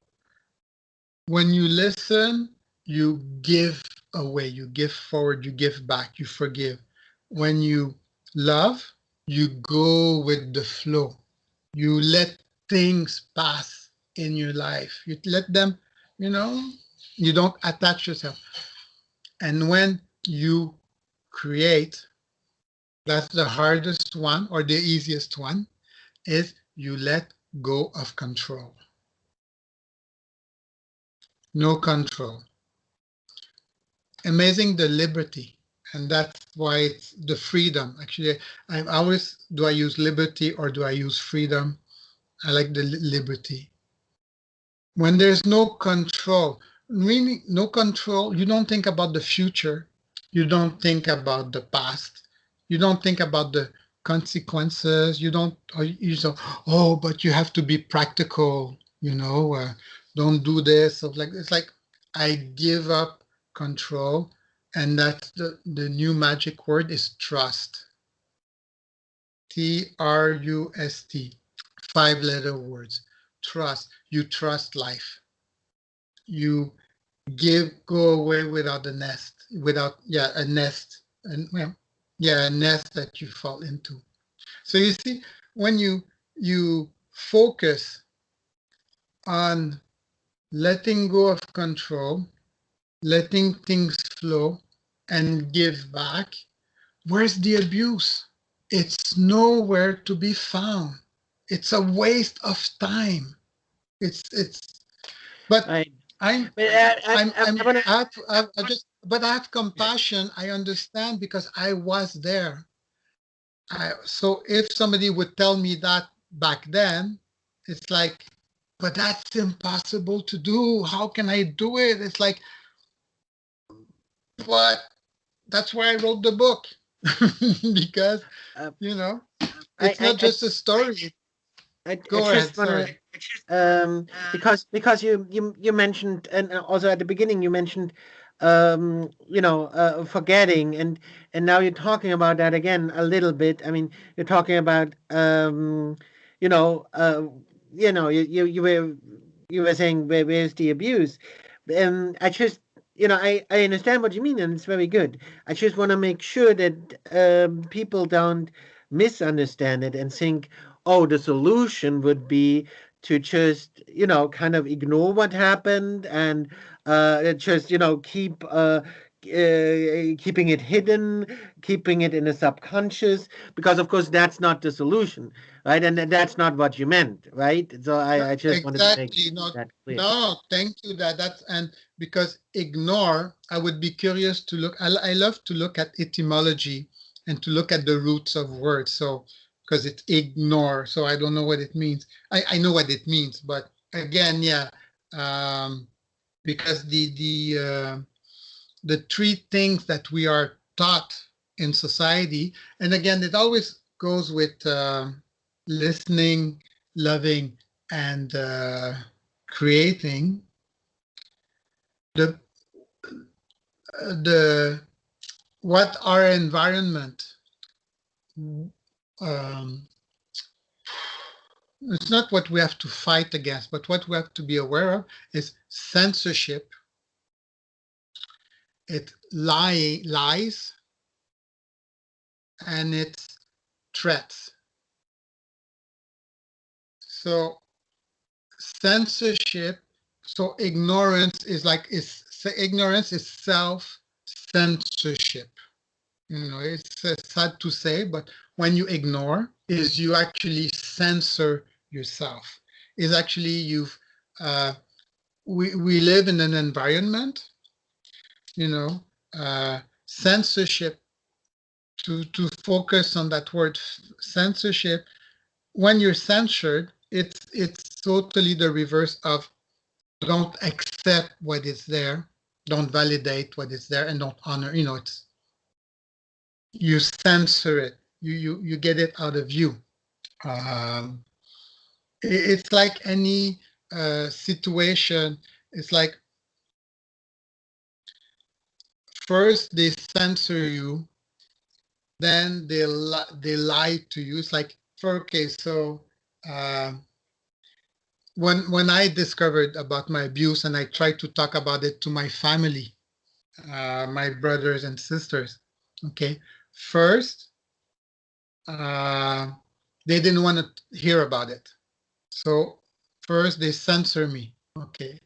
when you listen, you give away, you give forward, you give back, you forgive. When you love, you go with the flow. You let things pass in your life. You let them, you know, you don't attach yourself. And when you create, that's the hardest one, or the easiest one, is you let go of control. No control. Amazing, the liberty. And that's why it's the freedom. Actually, I always, do I use liberty or do I use freedom? I like the liberty. When there's no control, really no control, you don't think about the future. You don't think about the past. You don't think about the consequences. You don't, or you say, oh, but you have to be practical, don't do this. So like, it's like, I give up control. And that's the new magic word is trust. Trust. 5-letter words. Trust. You trust life. You go away without a nest, a nest, and a nest that you fall into. So you see, when you focus on letting go of control, letting things flow, and give back, where's the abuse? It's nowhere to be found. It's a waste of time. But I, I'm, but but I have compassion. I understand because I was there. So if somebody would tell me that back then, it's like, but that's impossible to do. How can I do it? It's like, but that's why I wrote the book because, uh, it's I, not just a story. I Go ahead. just want Sorry. because you mentioned, and also at the beginning you mentioned forgetting, and now you're talking about that again a little bit. I mean, you're talking about you know uh, you were saying where's the abuse. I just, I understand what you mean, and it's very good. I just want to make sure that people don't misunderstand it and think, oh, the solution would be to just, kind of ignore what happened and just, keeping it hidden, keeping it in the subconscious, because of course that's not the solution, right? And that's not what you meant, right? So I just wanted to make Exactly. No, that clear. no, thank you. And because ignore, I would be curious to look. I love to look at etymology and to look at the roots of words. So, because it's ignore, so I don't know what it means. I know what it means, but again, yeah, um, because the three things that we are taught in society, and again, it always goes with listening, loving, and creating. The the what our environment, um, it's not what we have to fight against, but what we have to be aware of is censorship. It lies, and it's threats. So censorship, so ignorance is self censorship. It's sad to say, but when you ignore, is you actually censor yourself. Is actually uh, we live in an environment, you know, censorship, to focus on that word censorship. When you're censored, it's totally the reverse of don't accept what is there, don't validate what is there, and don't honor. It's you censor it, you get it out of you. Um, it's like any situation. It's like first they censor you, then they lie to you. It's like okay, so uh, when I discovered about my abuse and I tried to talk about it to my family, my brothers and sisters, okay, first uh, they didn't want to hear about it. So first they censor me. Okay.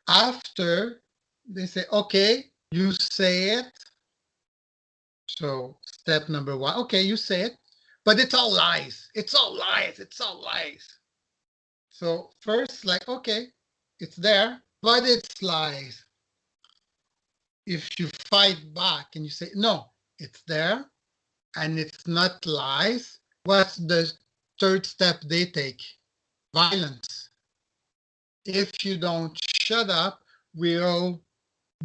After they say, okay, you say it. So step number one, okay, you say it, but it's all lies. It's all lies. It's all lies. So first, like, okay, it's there, but it's lies. If you fight back and you say, no, it's there and it's not lies, what's the third step they take? Violence. if you don't shut up, we'll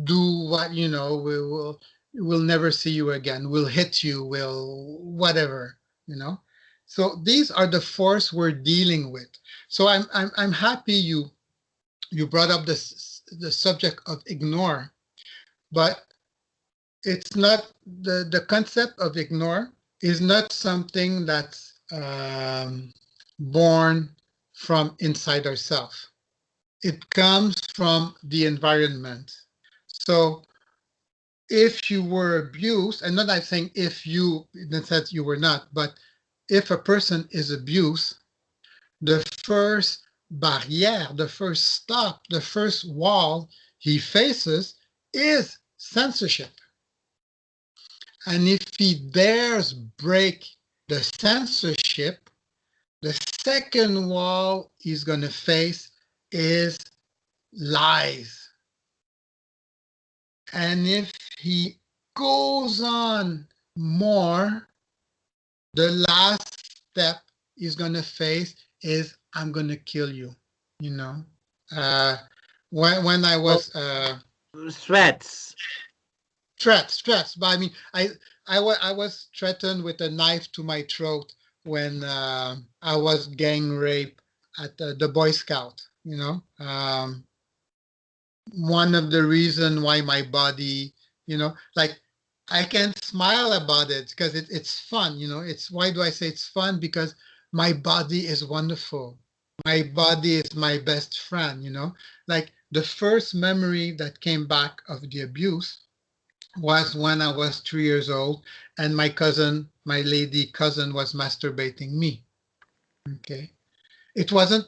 do what, we'll never see you again. We'll hit you. We'll whatever, So these are the force we're dealing with. So I'm happy you brought up the subject of ignore, but it's not the concept of ignore is not something that's born from inside ourselves. It comes from the environment. So if you were abused, and not I'm saying if you, in the sense you were not, but if a person is abused, the first barrière, the first stop, the first wall he faces is censorship. And if he dares break the censorship, the second wall he's going to face is lies. And if he goes on more, the last step he's going to face is, I'm going to kill you, When I was... threats. Threats. But I mean, I was threatened with a knife to my throat when I was gang raped at the Boy Scout, one of the reasons why my body, like I can smile about it because it's fun, why do I say it's fun? Because my body is wonderful. My body is my best friend, like the first memory that came back of the abuse was when I was 3 years old and my lady cousin was masturbating me. Okay. It wasn't,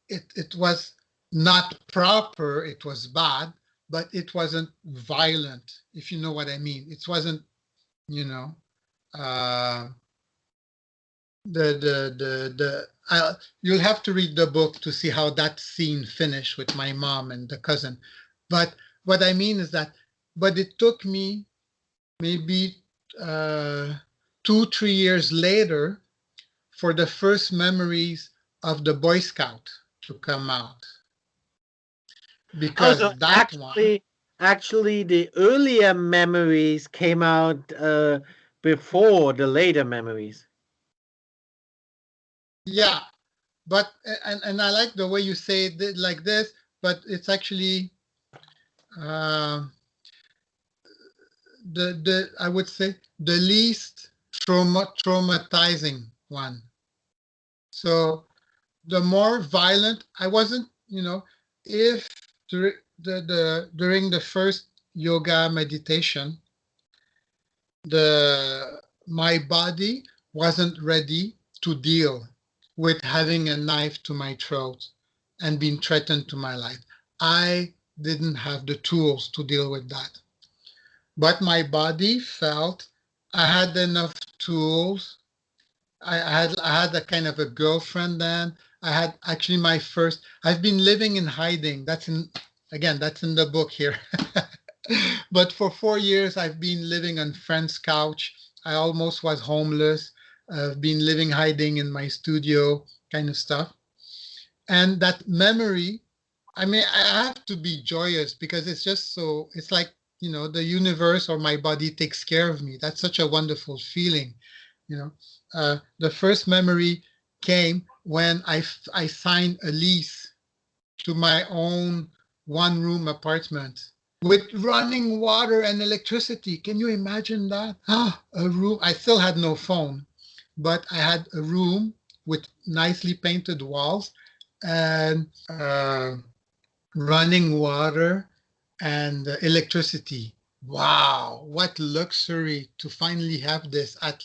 it was not proper, it was bad, but it wasn't violent, if you know what I mean. It wasn't, you'll have to read the book to see how that scene finished with my mom and the cousin. But what I mean is that, but it took me maybe 2-3 years later for the first memories of the Boy Scout to come out. Because so that actually the earlier memories came out before the later memories. Yeah, but and I like the way you say it like this, but it's actually I would say the least traumatizing one. So the more violent I wasn't, if during the first yoga meditation, my body wasn't ready to deal with having a knife to my throat and being threatened to my life. I didn't have the tools to deal with that. But my body felt I had enough tools. I had a kind of a girlfriend then. I had actually I've been living in hiding. That's in the book here. But for 4 years, I've been living on friend's couch. I almost was homeless. I've been living hiding in my studio, kind of stuff. And that memory, I mean, I have to be joyous because it's just so, it's like, the universe or my body takes care of me. That's such a wonderful feeling, The first memory came when I signed a lease to my own one-room apartment with running water and electricity. Can you imagine that? A room. I still had no phone, but I had a room with nicely painted walls and running water and electricity. Wow, what luxury to finally have this at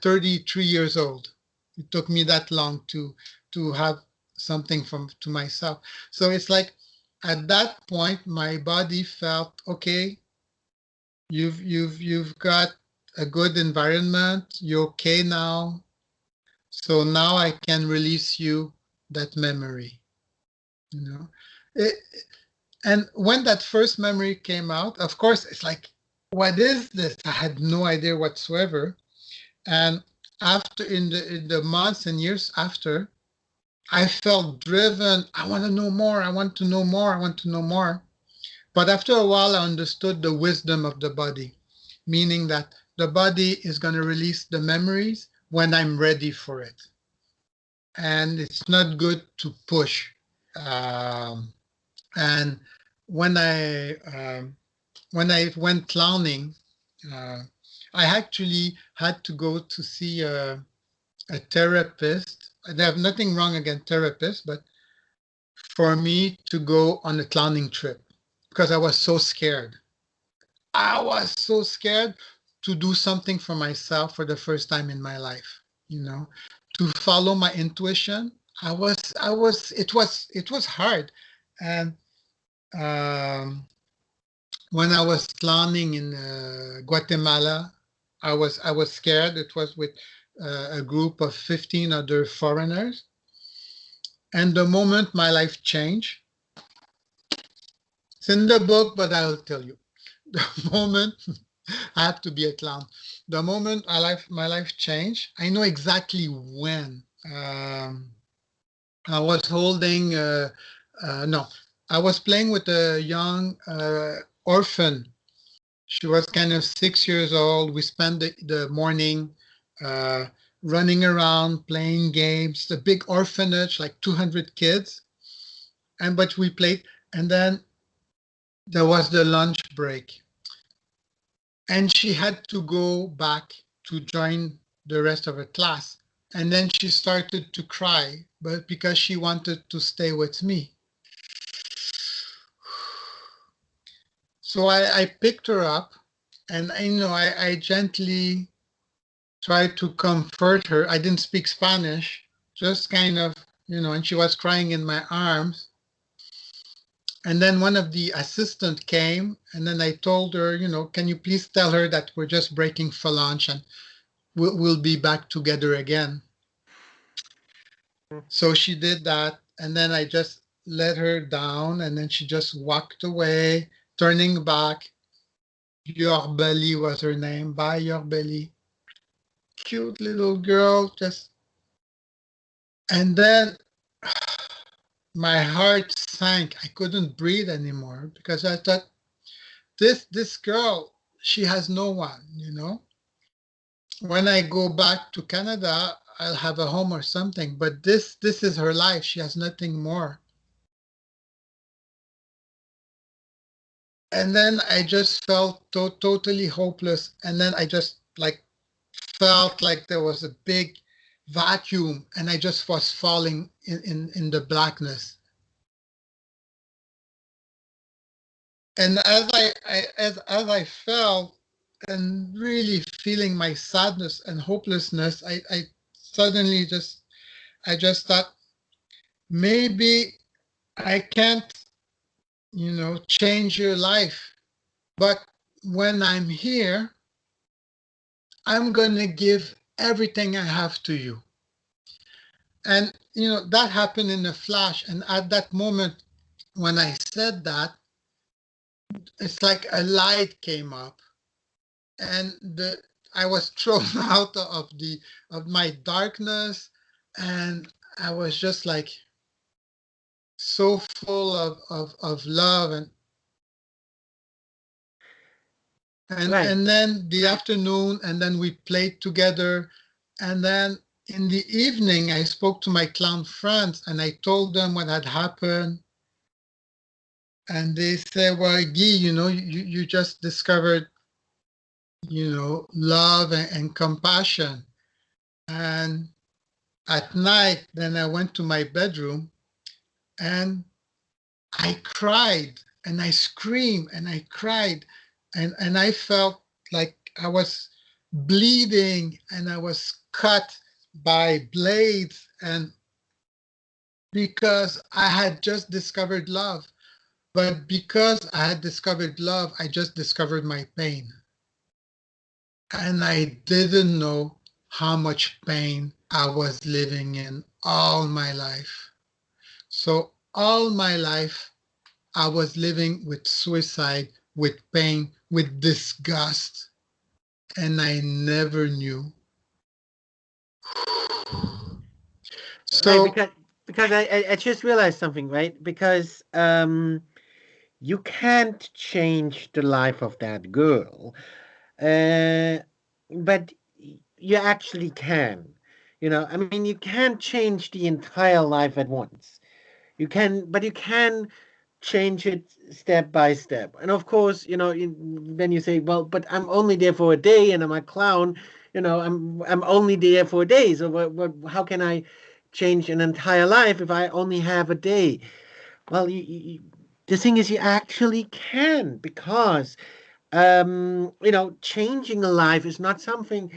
33 years old. It took me that long to have something to myself. So it's like at that point my body felt, okay, you've got a good environment, you're okay now. So now I can release you that memory. And when that first memory came out, of course, it's like, what is this? I had no idea whatsoever. And after, in the months and years after, I felt driven. I want to know more. I want to know more. I want to know more. But after a while, I understood the wisdom of the body, meaning that the body is going to release the memories when I'm ready for it. And it's not good to push. Um, and when I went clowning, uh, I actually had to go to see a therapist. I have nothing wrong against therapists, but for me to go on a clowning trip because I was so scared. I was so scared to do something for myself for the first time in my life, you know, to follow my intuition. It was hard. And um, when I was clowning in Guatemala, I was scared. It was with a group of 15 other foreigners. And the moment my life changed, it's in the book, but I'll tell you. The moment I have to be a clown. The moment my life changed, I know exactly when. I was holding, no, I was playing with a young orphan. She was kind of 6 years old. We spent the morning uh, running around, playing games, the big orphanage, like 200 kids. But we played, and then there was the lunch break. And she had to go back to join the rest of her class. And then she started to cry, but because she wanted to stay with me. So I picked her up and I gently tried to comfort her. I didn't speak Spanish, just kind of, and she was crying in my arms. And then one of the assistants came and then I told her, can you please tell her that we're just breaking for lunch and we'll be back together again. So she did that, and then I just let her down, and then she just walked away, turning back. Your Belly was her name. By Your Belly. Cute little girl, just. And then my heart sank. I couldn't breathe anymore because I thought, this girl, she has no one. When I go back to Canada, I'll have a home or something, but this is her life. She has nothing more. And then I just felt totally hopeless. And then I just like felt like there was a big vacuum, and I just was falling in the blackness. And as I felt and really feeling my sadness and hopelessness, I suddenly I just thought maybe I can't, change your life. But when I'm here, I'm going to give everything I have to you. And, that happened in a flash. And at that moment, when I said that, it's like a light came up and I was thrown out of my darkness. And I was just like so full of love. Right. And then the afternoon, and then we played together. And then in the evening, I spoke to my clown friends and I told them what had happened. And they said, well, Guy, you just discovered, love and compassion. And at night, then I went to my bedroom and I cried and I screamed and I cried. And I felt like I was bleeding and I was cut by blades. And because I had just discovered love. But because I had discovered love, I just discovered my pain. And I didn't know how much pain I was living in all my life. So all my life, I was living with suicide, with pain, with disgust. And I never knew. Right, So, because because I just realized something, right? Because you can't change the life of that girl, uh, but you actually can. You know, I mean, you can't change the entire life at once. You can, but you can change it step by step. And of course, you know, then you say, well, but I'm only there for a day, and I'm a clown. You know, I'm only there for a day. So how can I change an entire life if I only have a day? Well, the thing is, you actually can, because you know, changing a life is not something.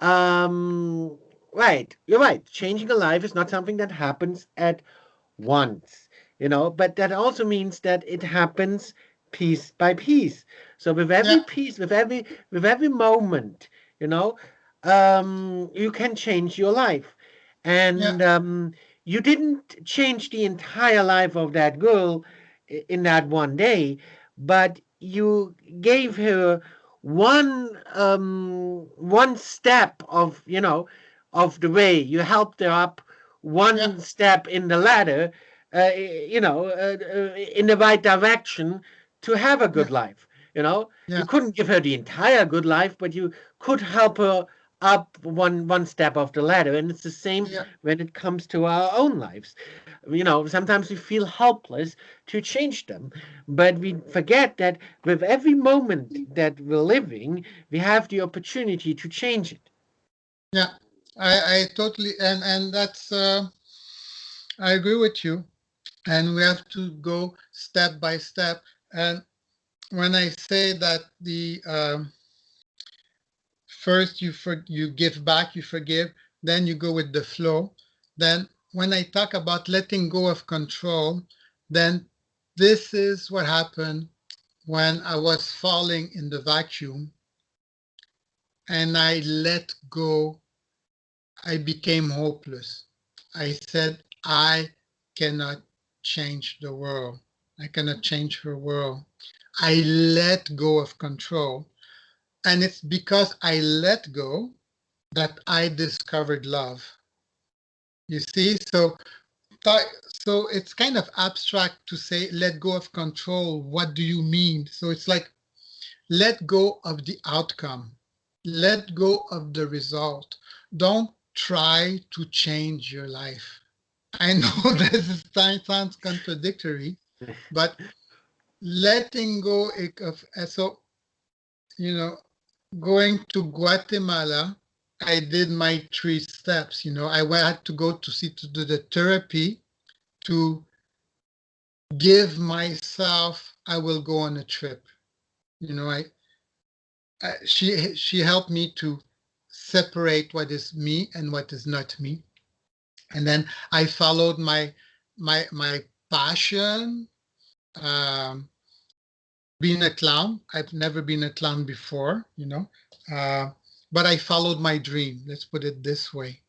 Um, right, you're right. Changing a life is not something that happens at once, you know, but that also means that it happens piece by piece. So with every Yeah, piece, with every moment, you know, you can change your life. yeah, And you didn't change the entire life of that girl in that one day, but you gave her one step of, you know, of the way. You helped her up yeah, one step in the ladder, you know, in the right direction to have a yeah, good life. You know, you yeah, couldn't give her the entire good life, but you could help her up one step of the ladder. And it's the same yeah, when it comes to our own lives. You know, sometimes we feel helpless to change them, but we forget that with every moment that we're living, we have the opportunity to change it. yeah. I totally, and that's I agree with you. And we have to go step by step. And when I say that the first you give back, you forgive, then you go with the flow. Then when I talk about letting go of control, then this is what happened when I was falling in the vacuum and I let go. I became hopeless. I said, I cannot change the world. I cannot change her world. I let go of control. And it's because I let go that I discovered love. You see, so it's kind of abstract to say let go of control. What do you mean? So it's like let go of the outcome, let go of the result. Don't try to change your life. I know this sounds contradictory, but letting go of so you know going to Guatemala, I did my 3 steps. I had to go to see to do the therapy to give myself. I will go on a trip. You know, she helped me to separate what is me and what is not me, and then I followed my passion. Um, Being a clown, I've never been a clown before. Uh, but I followed my dream. Let's put it this way.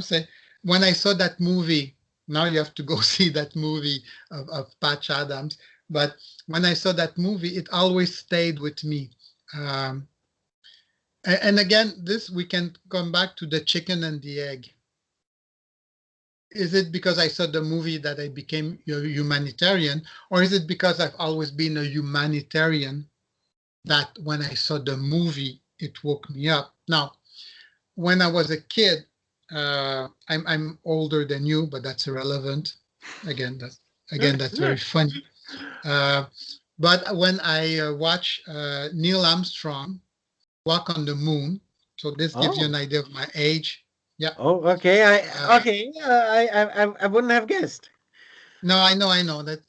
Say when I saw that movie, now you have to go see that movie of Patch Adams. But when I saw that movie, it always stayed with me. Um, and again, this we can come back to the chicken and the egg. Is it because I saw the movie that I became a humanitarian, or is it because I've always been a humanitarian that when I saw the movie, it woke me up? Now, when I was a kid, I'm older than you, but that's irrelevant. That's very funny. Uh, but when I watch Neil Armstrong walk on the moon, so this gives you an Oh, idea of my age. Yeah. oh, okay. Uh, I wouldn't have guessed. no, I know that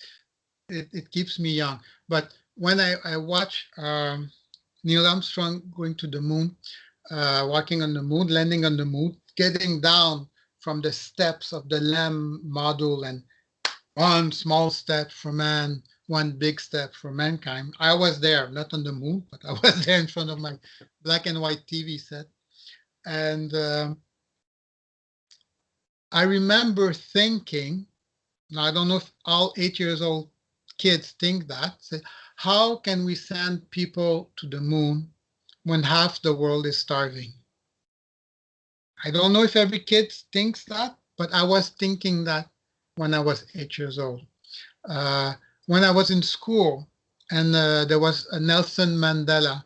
it keeps me young. But when I watch Neil Armstrong going to the moon, walking on the moon, landing on the moon, getting down from the steps of the Lamb model, and one small step for man, one big step for mankind. I was there, not on the moon, but I was there in front of my black and white TV set. And I remember thinking, now I don't know if all 8 years old kids think that, say, how can we send people to the moon when half the world is starving? I don't know if every kid thinks that, but I was thinking that when I was 8 years old. When I was in school, and there was a Nelson Mandela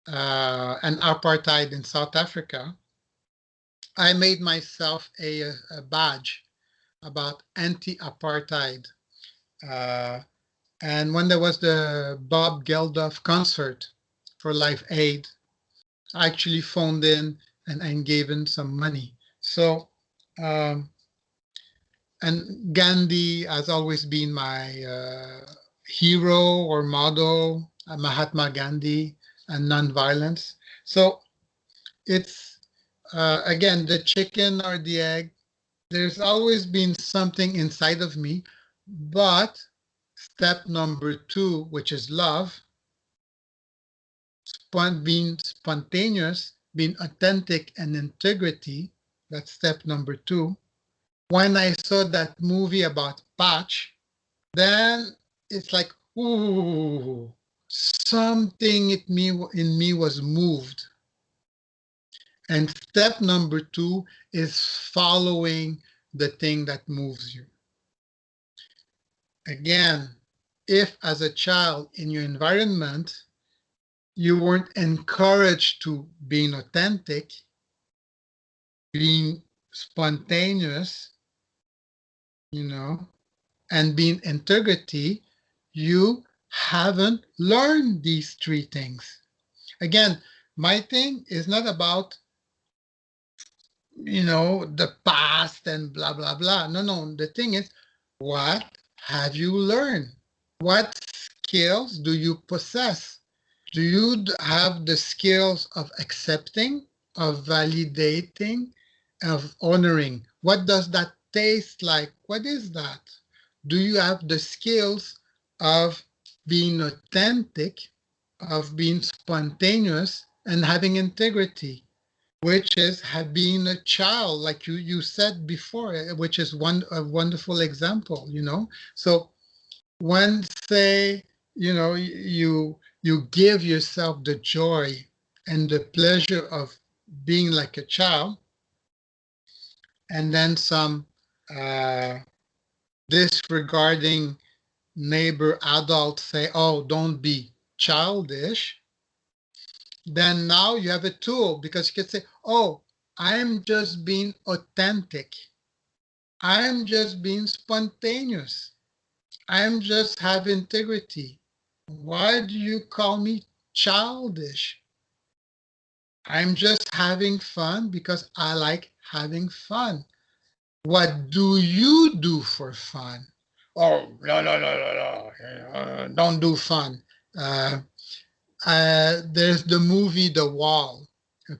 and apartheid in South Africa, I made myself a badge about anti-apartheid. Uh, and when there was the Bob Geldof concert for Life Aid, I actually phoned in and gave in some money. So, and Gandhi has always been my hero or model, Mahatma Gandhi and nonviolence. So it's, again, the chicken or the egg. There's always been something inside of me, but step number 2, which is love, being spontaneous, being authentic and integrity, that's step number 2. When I saw that movie about Patch, then it's like, ooh, something in me was moved. And step number 2 is following the thing that moves you. Again, if as a child in your environment, you weren't encouraged to being authentic, being spontaneous, and being integrity, you haven't learned these 3 things. Again, my thing is not about, the past and blah, blah, blah. No. The thing is, what have you learned? What skills do you possess? Do you have the skills of accepting, of validating, of honoring? What does that taste like? What is that? Do you have the skills of being authentic, of being spontaneous, and having integrity, which is being a child, like you said before, which is a wonderful example, So when, say, you give yourself the joy and the pleasure of being like a child, and then some disregarding neighbor adults say, oh, don't be childish, then now you have a tool, because you can say, oh, I'm just being authentic. I'm just being spontaneous. I'm just have integrity. Why do you call me childish? I'm just having fun because I like having fun. What do you do for fun? Oh, no, don't do fun. There's the movie The Wall,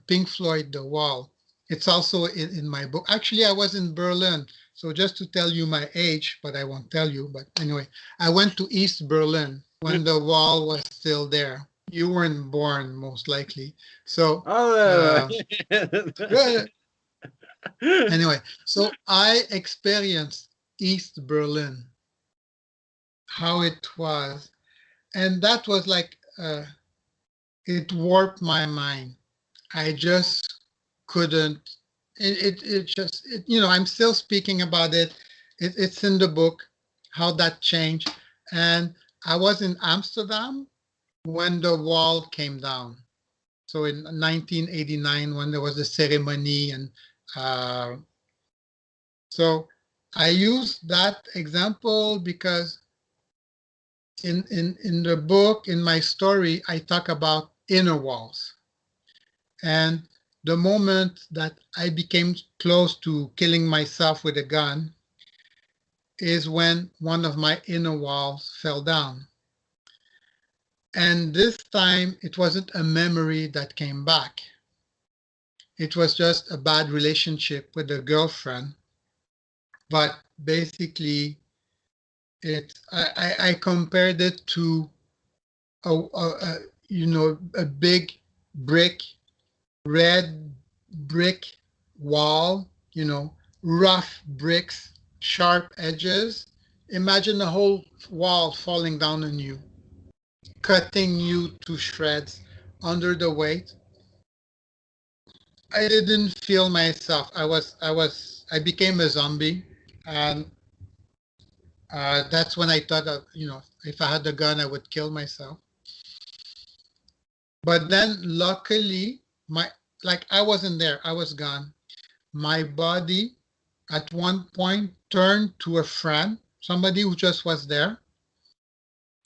Pink Floyd, The Wall. It's also in my book. Actually, I was in Berlin. So just to tell you my age, but I won't tell you. But anyway, I went to East Berlin when The Wall was still there. You weren't born, most likely. So anyway, so I experienced East Berlin, how it was. And that was like, it warped my mind. I just couldn't. I'm still speaking about it. It's in the book, how that changed. And I was in Amsterdam when the wall came down. So in 1989, when there was a ceremony, and so I use that example because in the book, in my story, I talk about inner walls. And the moment that I became close to killing myself with a gun is when one of my inner walls fell down. And this time, it wasn't a memory that came back. It was just a bad relationship with a girlfriend. But basically, I compared it to a big red brick wall, rough bricks, sharp edges. Imagine the whole wall falling down on you, cutting you to shreds under the weight. I didn't feel myself. I became a zombie, and that's when I thought of, if I had a gun, I would kill myself. But then, luckily, I wasn't there. I was gone. My body, at one point, turned to a friend, somebody who just was there,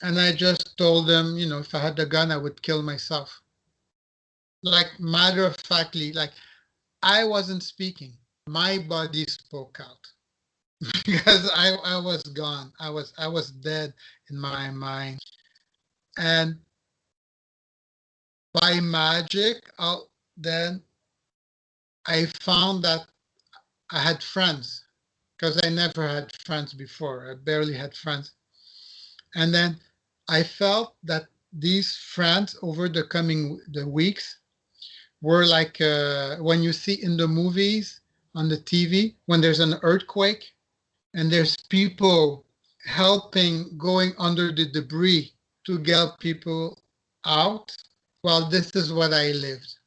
and I just told them, if I had a gun, I would kill myself. Like matter of factly, like I wasn't speaking. My body spoke out because I was gone. I was dead in my mind. And by magic, then I found that I had friends because I never had friends before. I barely had friends. And then I felt that these friends over the weeks were like when you see in the movies on the TV when there's an earthquake and there's people helping going under the debris to get people out. Well, this is what I lived.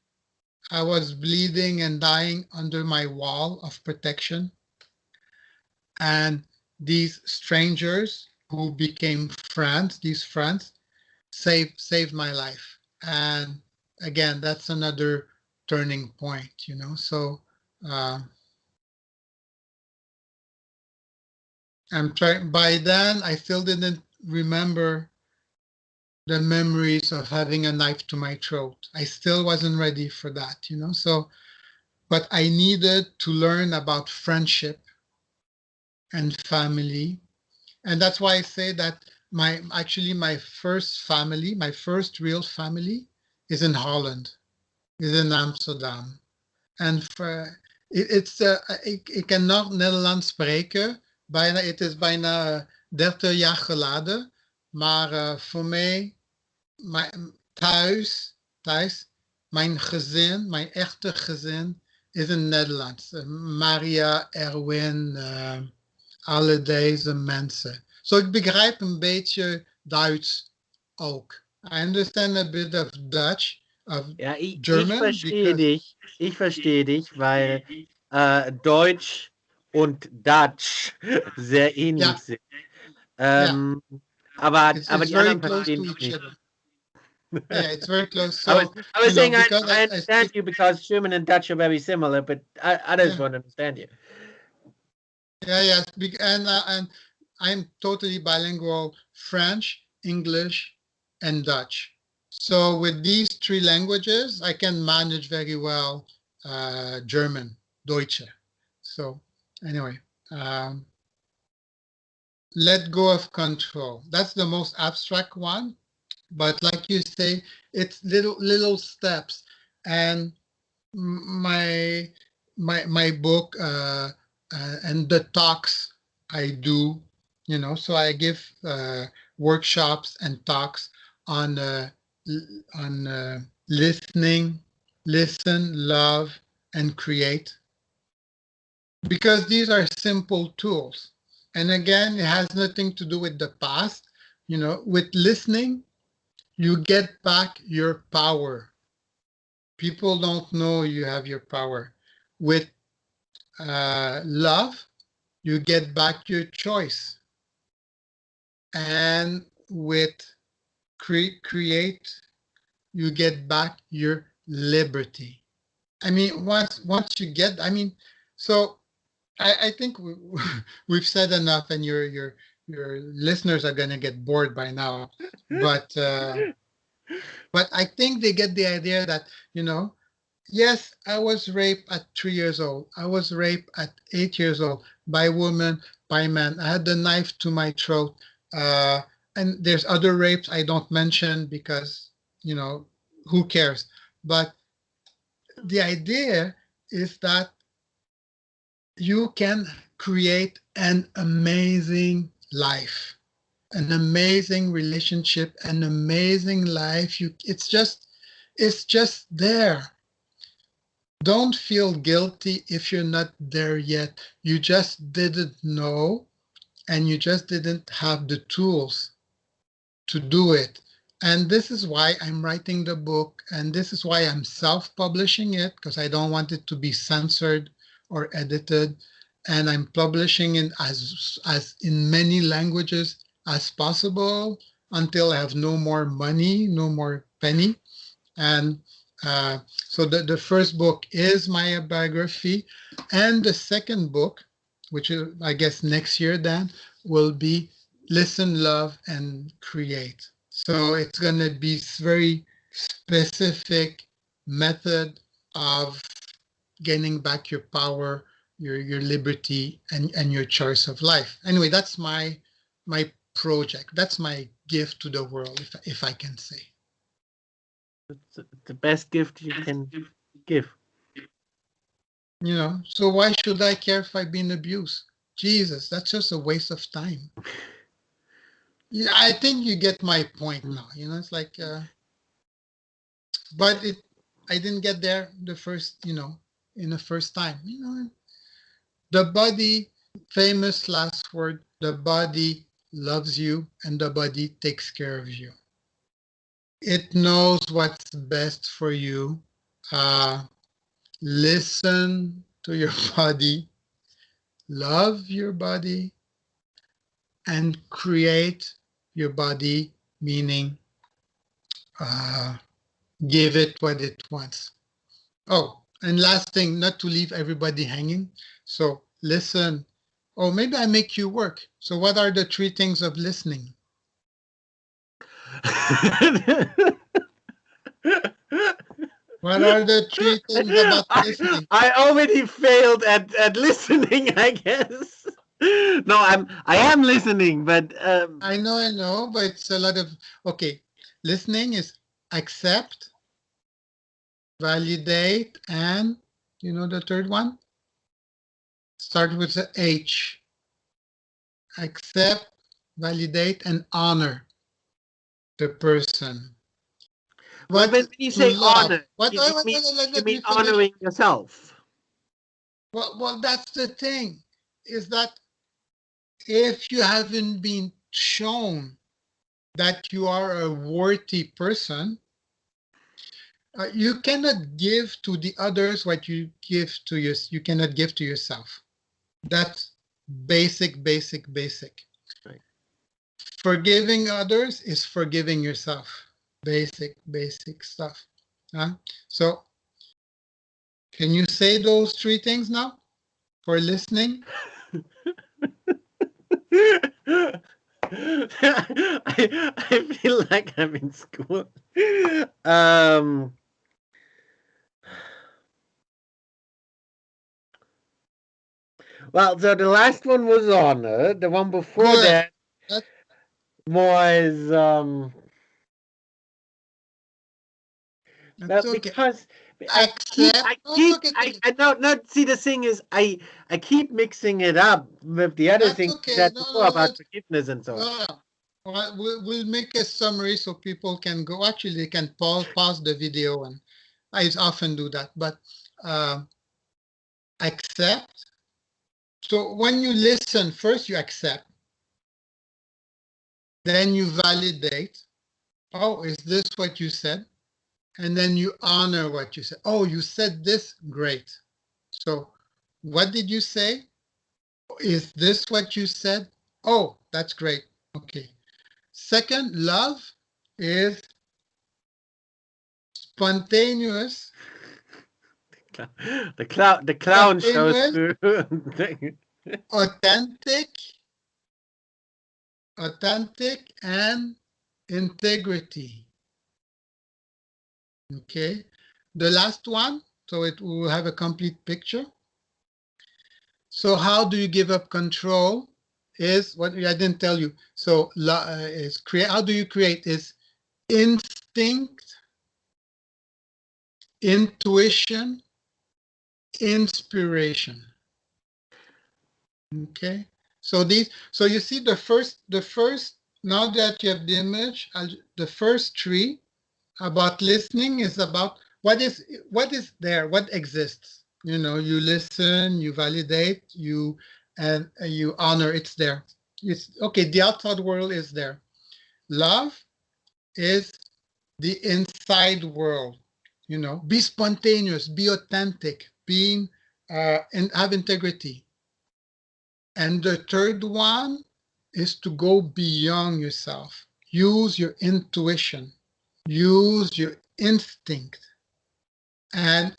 I was bleeding and dying under my wall of protection. And these strangers who became friends, these friends, saved my life. And again, that's another turning point. So I'm trying. By then, I still didn't remember the memories of having a knife to my throat. I still wasn't ready for that. So, but I needed to learn about friendship and family. And that's why I say that my first family, my first real family is in Holland, is in Amsterdam. En ik kan nog Nederlands spreken. Het is bijna 30 jaar geleden. Maar voor mij, thuis, mijn gezin, mijn echte gezin, is in Nederlands. Maria, Erwin, alle deze mensen. So ik begrijp een beetje Duits ook. I understand a bit of Dutch, of Ja, ich German, verstehe because dich. Ich verstehe dich, weil Deutsch und Dutch sehr ähnlich yeah, sind. yeah, Aber it's die very anderen close verstehen to dich each nicht. other. Yeah, it's very close. I was So, I was saying because I I understand speak, you because German and Dutch are very similar, but others yeah, won't understand you. yeah, and I'm totally bilingual, French, English, and Dutch. So with these three languages, I can manage very well German, Deutsche. So anyway, um, let go of control. That's the most abstract one. But like you say, it's little steps. And my my book and the talks I do, so I give workshops and talks on listening, listen, love, and create, because these are simple tools. And again, it has nothing to do with the past. With listening, you get back your power. People don't know you have your power. With love, you get back your choice. And with create, you get back your liberty. I mean, once you get, I mean, so I think we've said enough, and your listeners are gonna get bored by now. But I think they get the idea that yes, I was raped at 3 years old. I was raped at 8 years old by women, by men. I had the knife to my throat. Uh, and there's other rapes I don't mention because, who cares? But the idea is that you can create an amazing life, an amazing relationship, an amazing life. It's just there. Don't feel guilty if you're not there yet. You just didn't know, and you just didn't have the tools to do it. And this is why I'm writing the book, and this is why I'm self-publishing it, because I don't want it to be censored or edited. And I'm publishing it as in many languages as possible until I have no more money, no more penny. And so the first book is my biography, and the second book, which is, I guess, next year then, will be Listen, Love, and Create. So it's going to be very specific method of gaining back your power, your liberty, and your choice of life. Anyway, that's my project. That's my gift to the world, if I can say. It's the best gift you can give. You know, so why should I care if I've been abused? Jesus, that's just a waste of time. Yeah, I think you get my point now. You know, it's like, but I didn't get there the first, in the first time. You know, the body, famous last word, the body loves you and the body takes care of you. It knows what's best for you. Listen to your body, love your body, and create your body, meaning give it what it wants. Oh, and last thing, not to leave everybody hanging. So listen. Oh, maybe I make you work. So what are the 3 things of listening? What are the 3 things about listening? I already failed at listening, I guess. No, I am listening, but I know, but it's a lot of, okay. Listening is accept, validate, and you know the third one? Start with the H. Accept, validate, and honor the person. when you say honor, you mean honoring yourself. Well, that's the thing, is that if you haven't been shown that you are a worthy person, you cannot give to the others what you cannot give to yourself. That's basic. Right. Forgiving others is forgiving yourself. Basic stuff. So can you say those 3 things now for listening? I feel like I'm in school. Well, so the last one was honor. The one before that was That's okay. because I see, the thing is I keep mixing it up with the other things okay. that before about forgiveness and so on. Well, we'll make a summary so people can go. Actually, they can pause the video, and I often do that. But accept. So when you listen, first you accept, then you validate. Oh, is this what you said? And then you honor what you said. Oh, you said this? Great. So what did you say? Is this what you said? Oh, that's great. Okay. Second, love is spontaneous. The clown shows through. authentic, and integrity. Okay. The last one, so it will have a complete picture. So how do you give up control? Is what I didn't tell you. So is create. How do you create? Is instinct, intuition, inspiration. Okay. So you see the first. Now that you have the image, the first 3 about listening is about what is there, what exists. You know, you listen, you validate, and you honor. It's there. It's okay. The outside world is there. Love is the inside world. Be spontaneous, be authentic, and have integrity. And the third one is to go beyond yourself. Use your intuition, use your instinct, and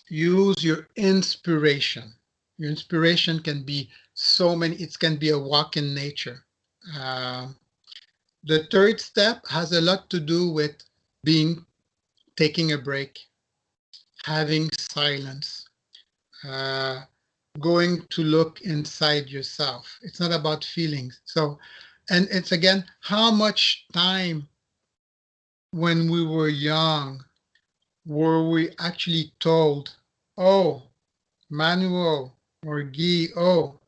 use your inspiration. Your inspiration can be so many, it can be a walk in nature. Uh, the third step has a lot to do with taking a break, having silence, uh, going to look inside yourself. It's not about feelings. So, and it's again, how much time when we were young were we actually told, oh, Manuel or Guy, oh,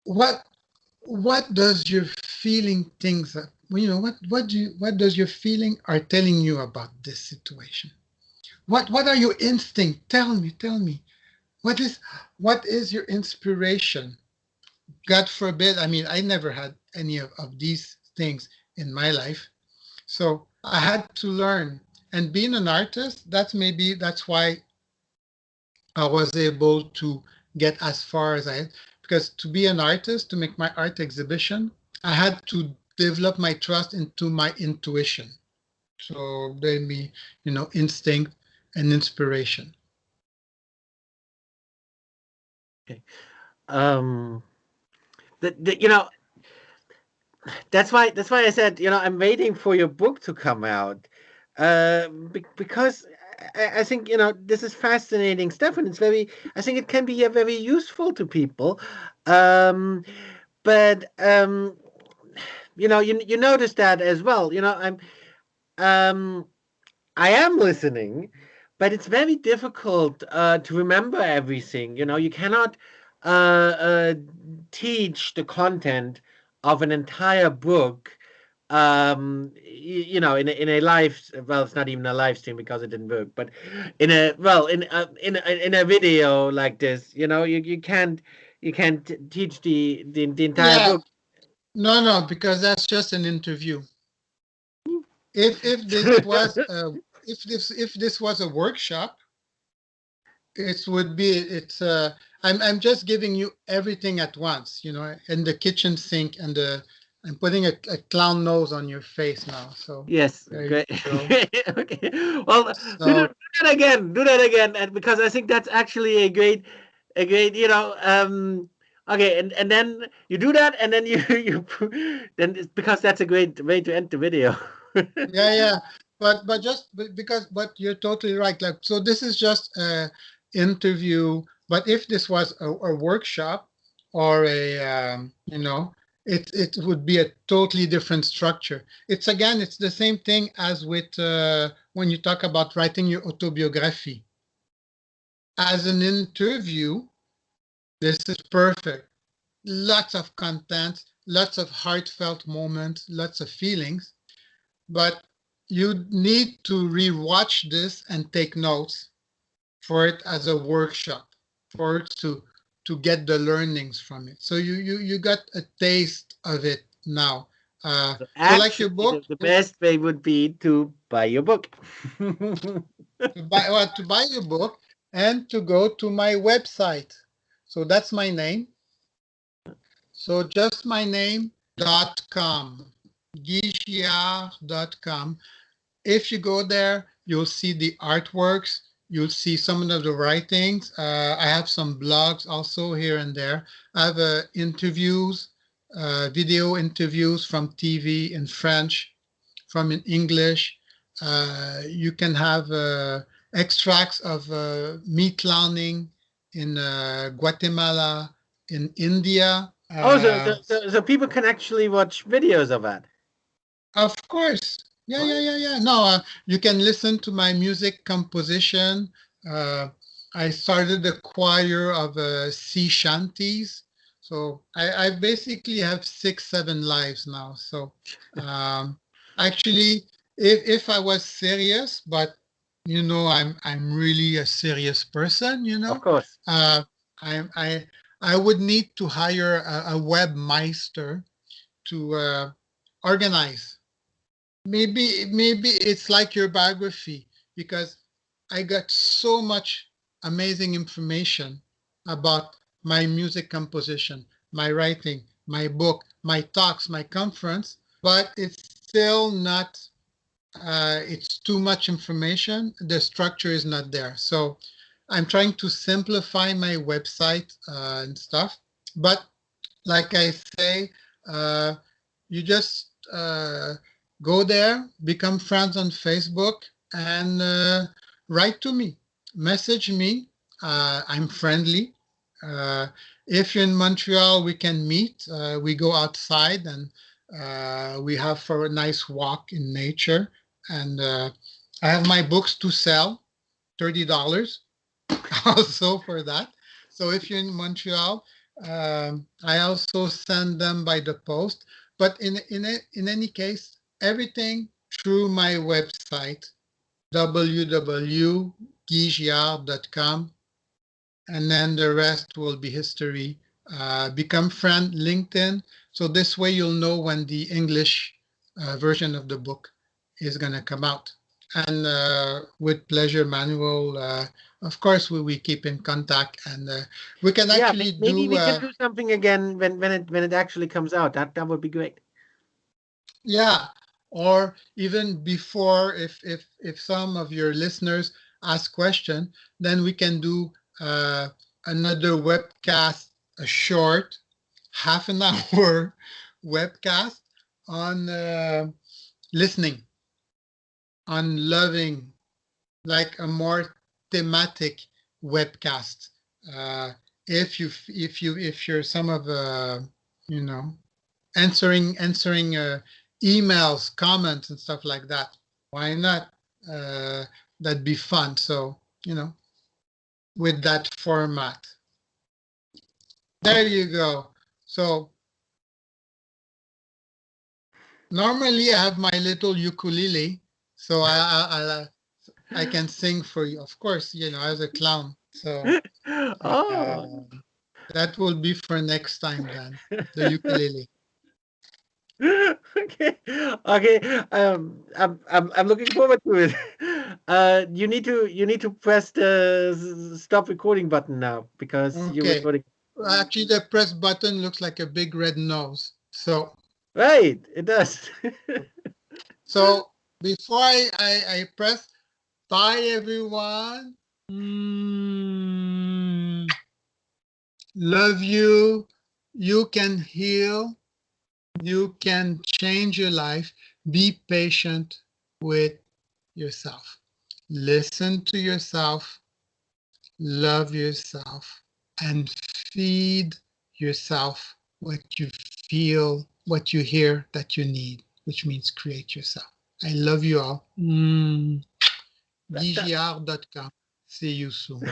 what what does your feeling things what does your feeling are telling you about this situation? What are your instincts? Tell me. What is your inspiration? God forbid, I mean, I never had any of these things in my life. So I had to learn. And being an artist, that's why I was able to get as far as I had. Because to be an artist, to make my art exhibition, I had to develop my trust into my intuition. So they me, instinct and inspiration. Okay. You know, that's why I said, I'm waiting for your book to come out, because I think this is fascinating stuff, and I think it can be very useful to people. But you notice that as well. Um, I am listening, but it's very difficult to remember everything. You cannot uh, uh, teach the content of an entire book, in a live. Well, it's not even a live stream because it didn't work, but in a video like this, you can't teach the entire Yeah, book. no, because that's just an interview. If this was if this was a workshop, I'm just giving you everything at once, in the kitchen sink, and I'm putting a clown nose on your face now. So Yes, there you great. go. Okay. Well, So that again. Do that again, and because I think that's actually a great. Okay, and then you do that, and then because that's a great way to end the video. yeah, but you're totally right. Like, so this is just a interview. But if this was a workshop or it would be a totally different structure. It's the same thing as with when you talk about writing your autobiography. As an interview, this is perfect. Lots of content, lots of heartfelt moments, lots of feelings. But you need to rewatch this and take notes for it as a workshop, for it to get the learnings from it. So you got a taste of it now. So So like actually, your book, the best way would be to buy your book. to buy your book and to go to my website. So that's my name. So just my name.com, guigiard.com. If you go there, you'll see the artworks. You'll see some of the writings. I have some blogs also here and there. I have interviews, video interviews from TV in French, from in English. You can have extracts of me clowning in Guatemala, in India. Oh, so people can actually watch videos of that. Of course. Yeah, yeah, Oh, yeah, yeah. No, you can listen to my music composition. Uh, I started a choir of sea shanties. So I basically have 6, 7 lives now. So um, actually, if I was serious, but I'm really a serious person, of course. I I would need to hire a webmaster to organize. Maybe it's like your biography, because I got so much amazing information about my music composition, my writing, my book, my talks, my conference, but it's still not, it's too much information. The structure is not there. So I'm trying to simplify my website and stuff. But like I say, you just go there, become friends on Facebook, and write to me, message me. I'm friendly. If you're in Montreal, we can meet. We go outside and we have for a nice walk in nature. And I have my books to sell, $30 also for that. So if you're in Montreal, I also send them by the post. But in any case, everything through my website, www.guygiard.com, and then the rest will be history. Become friend LinkedIn, so this way you'll know when the English version of the book is going to come out. And with pleasure, Manuel, of course, we keep in contact, and we can actually maybe we can do something again when it actually comes out. That would be great. Yeah, or even before, if some of your listeners ask question, then we can do another webcast, a short half an hour webcast on listening, on loving, like a more thematic webcast. If you're some of you know, answering emails, comments, and stuff like that, why not? That'd be fun. So, with that format. There you go. So normally I have my little ukulele, so I can sing for you, of course, as a clown. So that will be for next time then, the ukulele. Okay. I'm looking forward to it. You need to press the stop recording button now, because you're Okay. recording. Actually, the press button looks like a big red nose. So Right, it does. so before I press, bye everyone. Love you. You can heal. You can change your life. Be patient with yourself. Listen to yourself. Love yourself. And feed yourself what you feel, what you hear that you need, which means create yourself. I love you all. Guy Giard.com. See you soon.